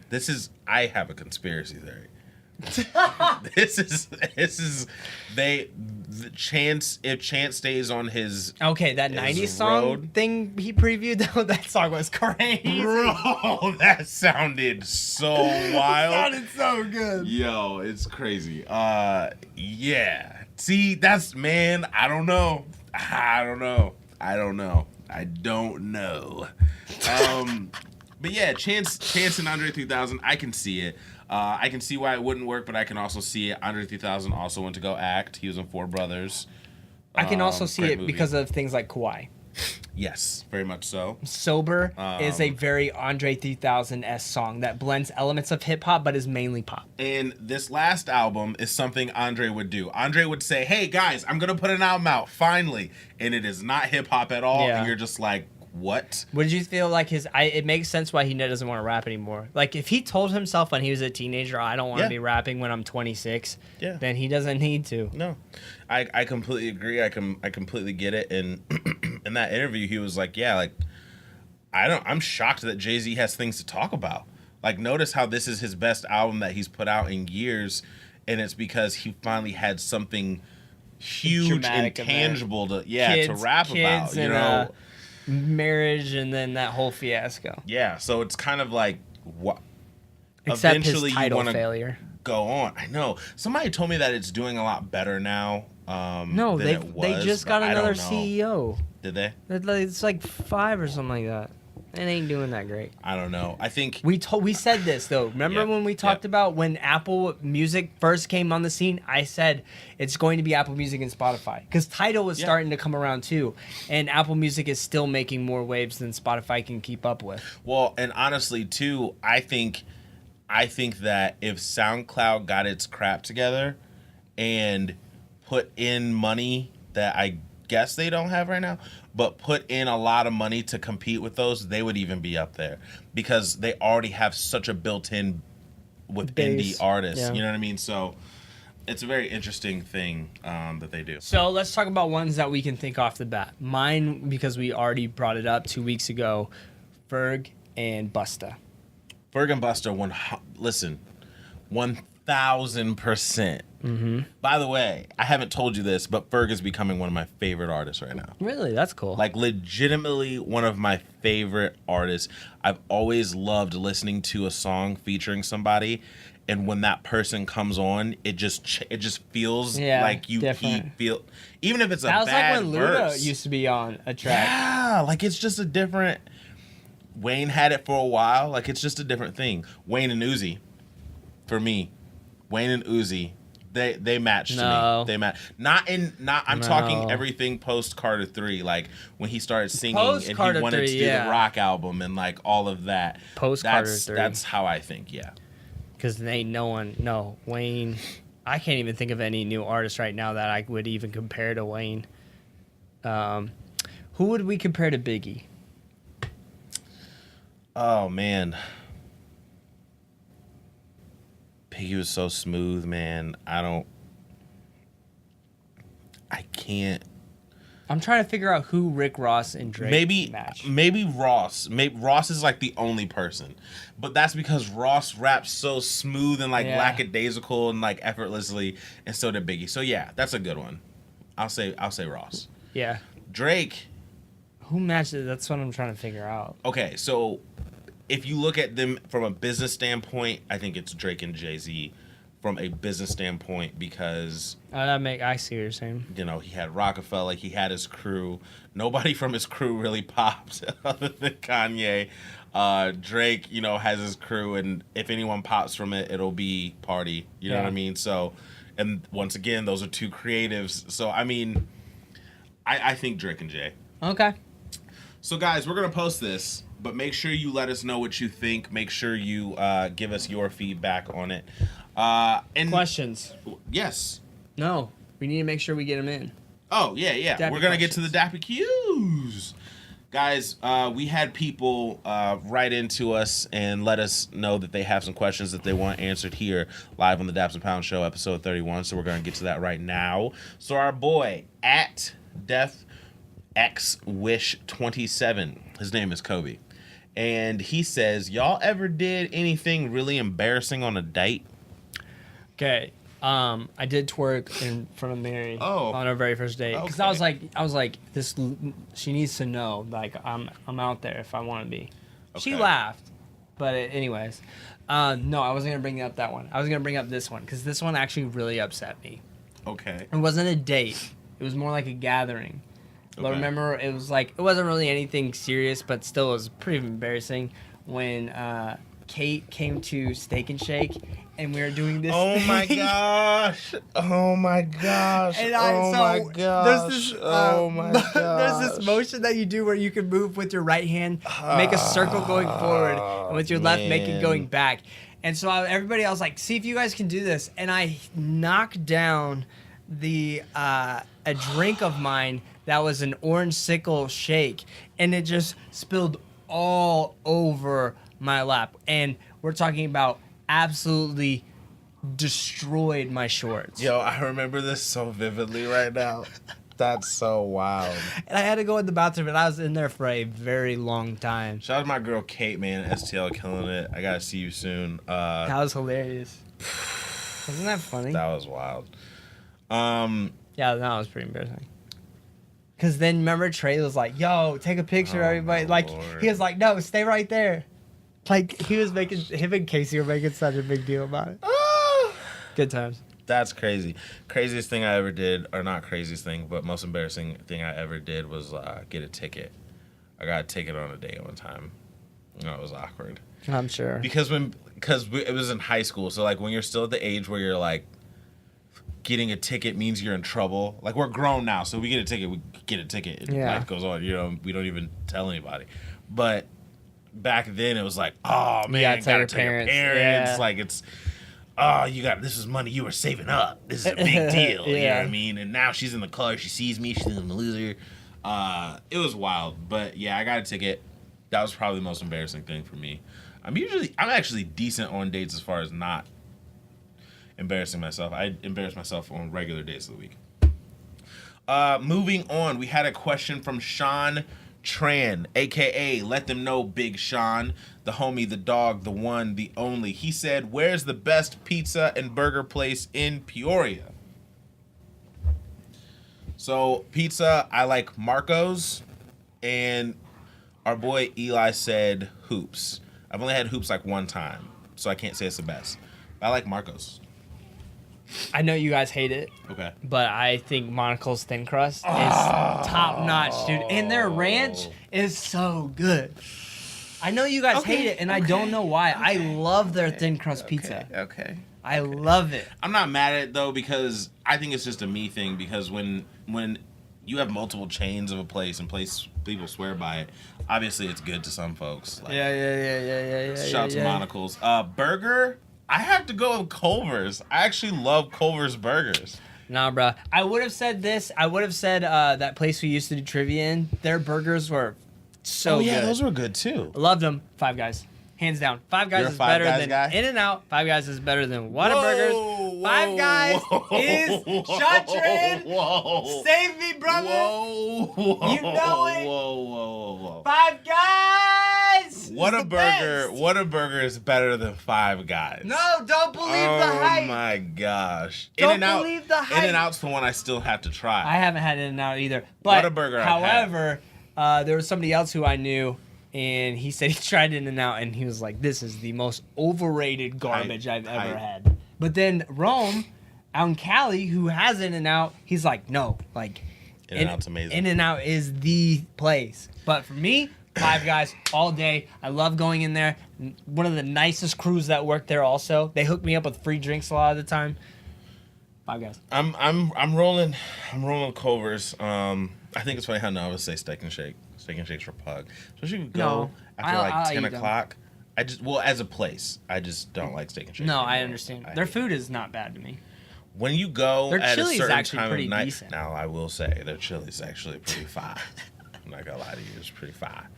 I have a conspiracy theory. Chance, if Chance stays on his that 90s song thing he previewed, that song was crazy. Bro, that sounded so wild. It sounded so good. Yo, it's crazy. Yeah. See, that's, man, I don't know. But yeah, Chance and Andre 3000, I can see it. I can see why it wouldn't work, but I can also see it. Andre 3000 also went to go act. He was in Four Brothers. I can also see it because of things like Kawhi. Yes, very much so. Sober is a very Andre 3000-esque song that blends elements of hip-hop but is mainly pop. And this last album is something Andre would do. Andre would say, hey, guys, I'm going to put an album out, finally. And it is not hip-hop at all. Yeah. And you're just like, what? Would you feel like it makes sense why he doesn't want to rap anymore? Like, if he told himself when he was a teenager, I don't want to be rapping when I'm 26, then he doesn't need to. No. I completely agree. I completely get it. And in that interview, he was like, I'm shocked that Jay-Z has things to talk about. Like, notice how this is his best album that he's put out in years, and it's because he finally had something huge and tangible to rap about, you know. Marriage and then that whole fiasco. Yeah, so it's kind of like what except eventually his title you want failure. Go on. I know. Somebody told me that it's doing a lot better now. No, they just got another CEO. Did they? It's like 5 or something like that. It ain't doing that great. I don't know. I think we said this though. Remember when we talked about when Apple Music first came on the scene? I said it's going to be Apple Music and Spotify because Tidal was starting to come around too, and Apple Music is still making more waves than Spotify can keep up with. Well, and honestly too, I think that if SoundCloud got its crap together and put in money that I guess they don't have right now, but put in a lot of money to compete with those, they would even be up there because they already have such a built-in with base. indie artists. Yeah. You know what I mean? So it's a very interesting thing that they do. So let's talk about ones that we can think off the bat. Mine, because we already brought it up 2 weeks ago, Ferg and Busta. Ferg and Busta, listen, 1,000%. By the way, I haven't told you this, but Ferg is becoming one of my favorite artists right now. Really? That's cool. Like, legitimately one of my favorite artists. I've always loved listening to a song featuring somebody, and when that person comes on, it just feels like he feel, even if it's a bad verse. That was like when Lupe used to be on a track. Yeah, like it's just a different. Wayne had it for a while. Like it's just a different thing. Wayne and Uzi, for me, Wayne and Uzi, they match to me. They match. I'm talking everything post Carter 3, like when he started singing and he wanted to do the rock album and like all of that. Post Carter 3. That's how I think. Yeah. Because Wayne. I can't even think of any new artist right now that I would even compare to Wayne. Who would we compare to Biggie? Oh man, Biggie was so smooth, man. I can't. I'm trying to figure out who Rick Ross and Drake match. Maybe Ross. Ross is like the only person, but that's because Ross raps so smooth and like lackadaisical and like effortlessly, and so did Biggie. So yeah, that's a good one. I'll say Ross. Yeah. Drake. Who matched it? That's what I'm trying to figure out. Okay, so if you look at them from a business standpoint, I think it's Drake and Jay-Z from a business standpoint because I see what you're saying. You know, he had Rockefeller, he had his crew. Nobody from his crew really pops other than Kanye. Drake, you know, has his crew, and if anyone pops from it, it'll be Party. You know what I mean? So, and once again, those are two creatives. So, I mean, I think Drake and Jay. Okay. So, guys, we're going to post this, but make sure you let us know what you think. Make sure you give us your feedback on it. And questions. Yes. No. We need to make sure we get them in. Oh, yeah. Dappie We're going to get to the Dappie Qs. Guys, we had people write into us and let us know that they have some questions that they want answered here live on the Daps and Pound Show, episode 31. So we're going to get to that right now. So our boy, at DefXWish27, his name is Kobe. And he says, y'all ever did anything really embarrassing on a date? Okay. I did twerk in front of Mary on our very first date because I was like, this. She needs to know, like, I'm out there if I want to be. Okay. She laughed, but anyways, no, I wasn't gonna bring up that one. I was gonna bring up this one because this one actually really upset me. Okay. It wasn't a date. It was more like a gathering. Okay. But remember, it was like it wasn't really anything serious, but still, it was pretty embarrassing when Kate came to Steak and Shake. And we were doing this. Oh my gosh! Oh my gosh! And There's this motion that you do where you can move with your right hand, make a circle going forward, and with your left, make it going back. And so everybody else like, see if you guys can do this. And I knocked down a drink of mine that was an orange sickle shake, and it just spilled all over my lap. And we're talking about absolutely destroyed my shorts. Yo, I remember this so vividly right now. That's so wild. And I had to go in the bathroom, and I was in there for a very long time. Shout out to my girl Kate, man. STL killing it. I gotta see you soon. That was hilarious. Wasn't that funny? That was wild. Yeah, that was pretty embarrassing. Because then remember Trey was like, yo, take a picture, everybody. Like, Lord. He was like, no, stay right there. Like, him and Casey were making such a big deal about it. Good times. That's crazy. Craziest thing I ever did, or not craziest thing, but most embarrassing thing I ever did was get a ticket. I got a ticket on a date one time. It was awkward. I'm sure. Because it was in high school, so like when you're still at the age where you're like, getting a ticket means you're in trouble. Like, we're grown now, so we get a ticket. Life goes on. You know, we don't even tell anybody. But back then it was like, oh man, you gotta tell your parents. Yeah. Like, it's this is money you were saving up. This is a big deal. You know what I mean? And now she's in the car, she sees me, she thinks I'm a loser. It was wild. But yeah, I got a ticket. That was probably the most embarrassing thing for me. I'm actually decent on dates as far as not embarrassing myself. I embarrass myself on regular days of the week. Moving on, we had a question from Sean Tran, aka Let Them Know Big Sean, the homie, the dog, the one, the only. He said, where's the best pizza and burger place in Peoria? So pizza, I like Marco's, and our boy Eli said Hoops. I've only had Hoops like one time, so I can't say it's the best. But I like Marco's. I know you guys hate it. Okay. But I think Monocle's thin crust is top notch, dude. And their ranch is so good. I know you guys hate it, and I don't know why. I love their thin crust pizza. Okay. I love it. I'm not mad at it though, because I think it's just a me thing, because when you have multiple chains of a place and people swear by it, obviously it's good to some folks. Like, Yeah. shout out to Monocles. Burger, I have to go with Culver's. I actually love Culver's burgers. Nah, bro. I would have said this. I would have said that place we used to do trivia in, their burgers were so good. Yeah, those were good too. Loved them. Five Guys. Hands down. Five Guys You're a is Five better Guys than guy? In-N-Out. Five Guys is better than Whataburgers. Five Guys is Shotrin. Save me, brother. Whoa. You know it. Whoa. Five Guys. Whataburger is better than Five Guys. No, don't believe the hype. Oh my gosh. Don't believe the hype. In-N-Out's the one I still have to try. I haven't had In-N-Out either. But Whataburger I've however, there was somebody else who I knew, and he said he tried In-N-Out, and he was like, this is the most overrated garbage I've ever had. But then Rome, out in Cali, who has In-N-Out, he's like, no, like, In-N-Out's amazing. In-N-Out is the place. But for me, Five Guys all day. I love going in there. One of the nicest crews that work there also. They hook me up with free drinks a lot of the time. Five Guys. I'm rolling Culver's. I think it's funny how novices say Steak and Shake. Steak and Shake's for pug. Especially if you go after like 10 o'clock. As a place, I just don't like Steak and Shake. No, anymore. I understand. Their food is not bad to me. When you go Their at a chili's certain actually time pretty of night, decent. now I will say their chili's actually pretty fire. I'm not gonna lie to you, it's pretty fire.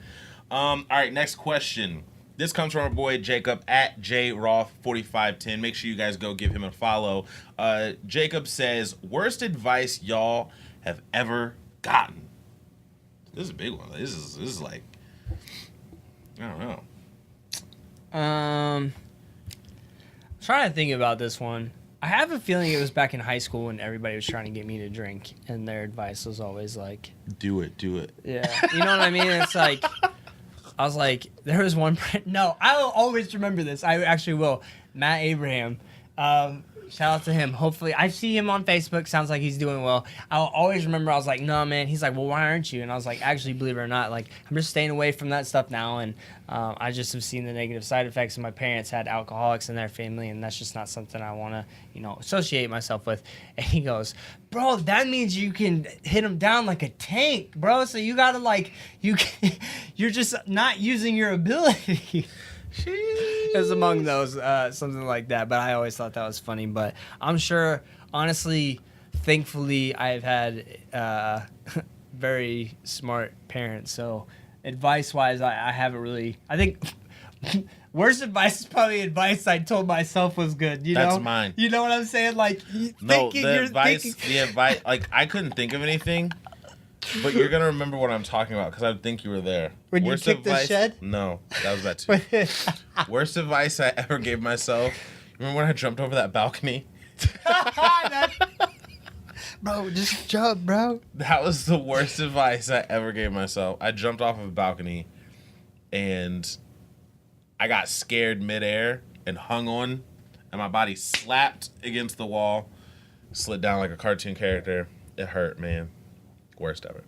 All right, next question. This comes from our boy Jacob at JRoth4510. Make sure you guys go give him a follow. Jacob says, worst advice y'all have ever gotten. This is a big one. This is like, I don't know. I'm trying to think about this one. I have a feeling it was back in high school when everybody was trying to get me to drink, and their advice was always like, Do it. yeah, you know what I mean? It's like, I was like, there was one, no, I will always remember this. I actually will. Matt Abraham. Shout out to him. Hopefully, I see him on Facebook. Sounds like he's doing well. I'll always remember. I was like, no, man. He's like, well, why aren't you? And I was like, actually, believe it or not, like, I'm just staying away from that stuff now. And I just have seen the negative side effects. And my parents had alcoholics in their family, and that's just not something I want to, associate myself with. And he goes, bro, that means you can hit him down like a tank, bro. So you gotta you're just not using your ability. It was among those, something like that. But I always thought that was funny. But I'm sure, honestly, thankfully, I've had very smart parents. So advice-wise, I haven't really... I think worst advice is probably advice I told myself was good. That's mine. You know what I'm saying? Like, The advice, like, I couldn't think of anything. But you're going to remember what I'm talking about because I think you were there. When you kicked the shed? No, that was that too. Worst advice I ever gave myself. Remember when I jumped over that balcony? Bro, just jump, bro. That was the worst advice I ever gave myself. I jumped off of a balcony and I got scared midair and hung on and my body slapped against the wall, slid down like a cartoon character. It hurt, man. Worst ever.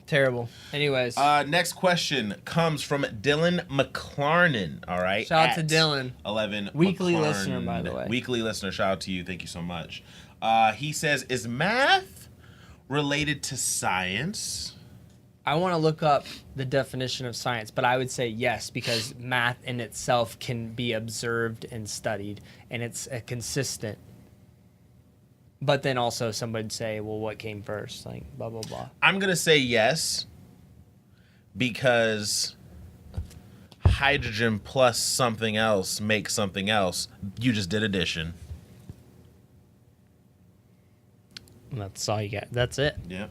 Terrible. Anyways. Next question comes from Dylan McClarnon. All right. Shout out to Dylan. 11. Weekly McClarnon. listener, by the way. Weekly listener. Shout out to you. Thank you so much. He says, is math related to science? I want to look up the definition of science, but I would say yes, because math in itself can be observed and studied, and it's consistent. But then also somebody would say, well, what came first? Like, blah, blah, blah. I'm going to say yes because hydrogen plus something else makes something else. You just did addition. That's all you got. That's it. Yeah.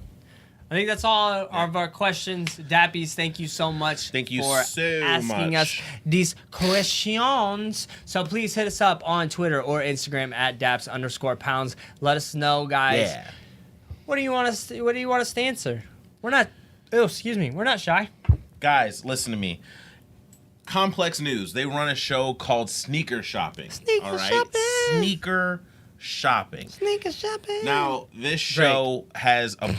I think that's all of our questions. Dappies, thank you so much Thank you for so asking much. us these questions. So please hit us up on Twitter or Instagram at Daps_pounds. Let us know, guys. Yeah. What do you want us to answer? We're not. Oh, excuse me. We're not shy. Guys, listen to me. Complex News. They run a show called Sneaker Shopping. Sneaker shopping. Sneaker Shopping. Sneaker shopping. Now, this show has a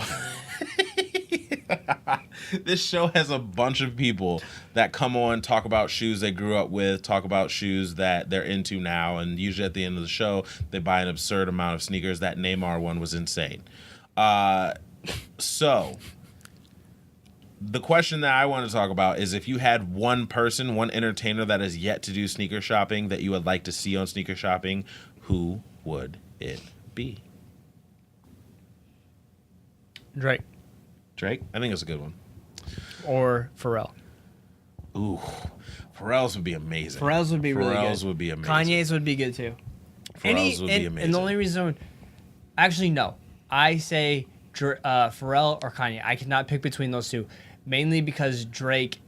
this show has a bunch of people that come on, talk about shoes they grew up with, talk about shoes that they're into now, and usually at the end of the show, they buy an absurd amount of sneakers. That Neymar one was insane. So the question that I want to talk about is if you had one person, one entertainer that is yet to do sneaker shopping that you would like to see on sneaker shopping, who would it be? Drake Drake? I think it's a good one. or Pharrell. Ooh, Pharrell's would be amazing. Pharrell's would be really good. Pharrell's would be amazing. Kanye's would be good too. Pharrell's would be amazing. And the only reason, actually no, I say Pharrell or Kanye. I cannot pick between those two, mainly because Drake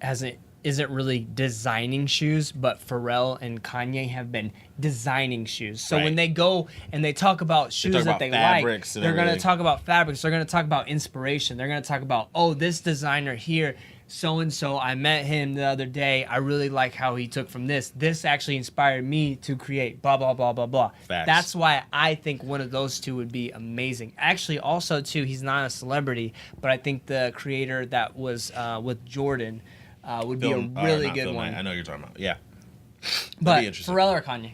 isn't really designing shoes, but Pharrell and Kanye have been designing shoes. So when they go and they talk about shoes that they like, they're going to talk about fabrics. They're going to talk about inspiration. They're going to talk about, oh, this designer here, so-and-so, I met him the other day. I really like how he took from this. This actually inspired me to create blah, blah, blah, blah, blah. Facts. That's why I think one of those two would be amazing. Actually, also, too, he's not a celebrity, but I think the creator that was with Jordan would be a really good one. I know what you're talking about. Yeah. But be interesting. Pharrell or Kanye?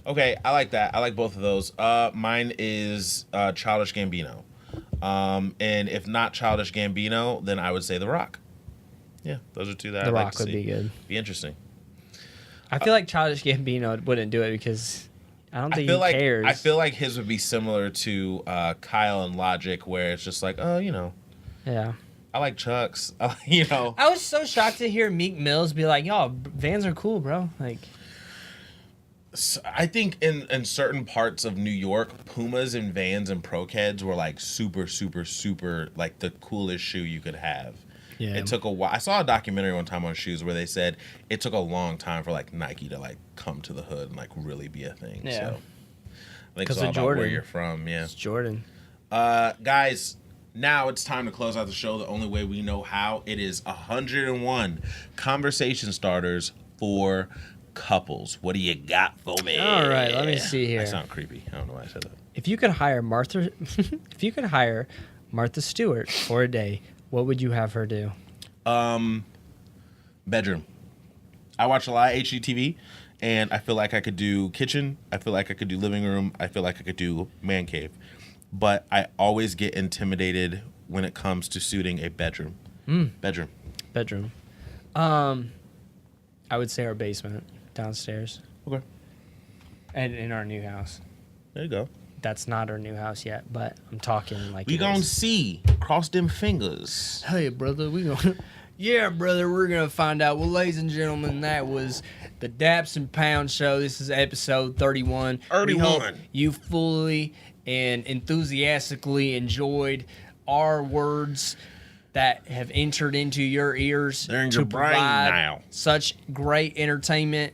Okay, I like that. I like both of those. Mine is Childish Gambino. And if not Childish Gambino, then I would say The Rock. Yeah, those are two that I'd like to see. The Rock would be good. Be interesting. I feel like Childish Gambino wouldn't do it because I don't think he cares. I feel like his would be similar to Kyle and Logic, where it's just like, oh, Yeah. I like Chucks. I was so shocked to hear Meek Mills be like, yo, Vans are cool, bro. Like, I think in certain parts of New York, Pumas and Vans and Pro Keds were like super, super, super, like the coolest shoe you could have. yeah. It took a while. I saw a documentary one time on shoes where they said it took a long time for like Nike to like come to the hood and like really be a thing. Yeah. So I think 'Cause it's all of about where Jordan. you're from. Yeah. It's Jordan. Guys, now it's time to close out the show the only way we know how. It is 101 conversation starters for couples. What do you got for me? All right, let me see here. I sound creepy. I don't know why I said that. If you could hire Martha Stewart for a day, what would you have her do? Bedroom. I watch a lot of HGTV, and I feel like I could do kitchen. I feel like I could do living room. I feel like I could do man cave. But I always get intimidated when it comes to suiting a bedroom. Bedroom. I would say our basement downstairs. Okay. And in our new house. There you go. That's not our new house yet, but I'm talking like We it gonna is. see. Cross them fingers. Hey, brother, we gonna... Yeah, brother, we're going to find out. Well, ladies and gentlemen, that was the Daps and Pound Show. This is episode 31. 31. We hope you fully and enthusiastically enjoyed our words that have entered into your ears. They're in to your brain provide now. Such great entertainment.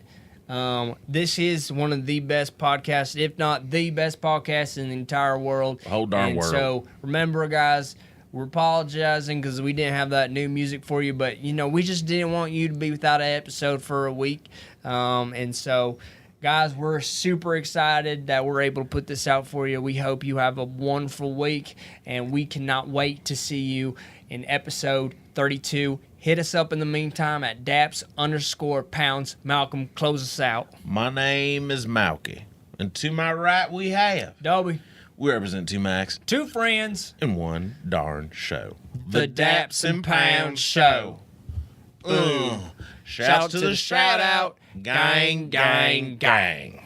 This is one of the best podcasts, if not the best podcast in the entire world. The whole darn world. So remember, guys, we're apologizing because we didn't have that new music for you, but we just didn't want you to be without an episode for a week. And so, guys, we're super excited that we're able to put this out for you. We hope you have a wonderful week, and we cannot wait to see you in episode 32. Hit us up in the meantime at Daps_pounds. Malcolm, close us out. My name is Malky, and to my right we have Doby. we represent two Macs Two friends. in one darn show. The Daps and Pound Show. Shouts to the shout out gang, gang, gang.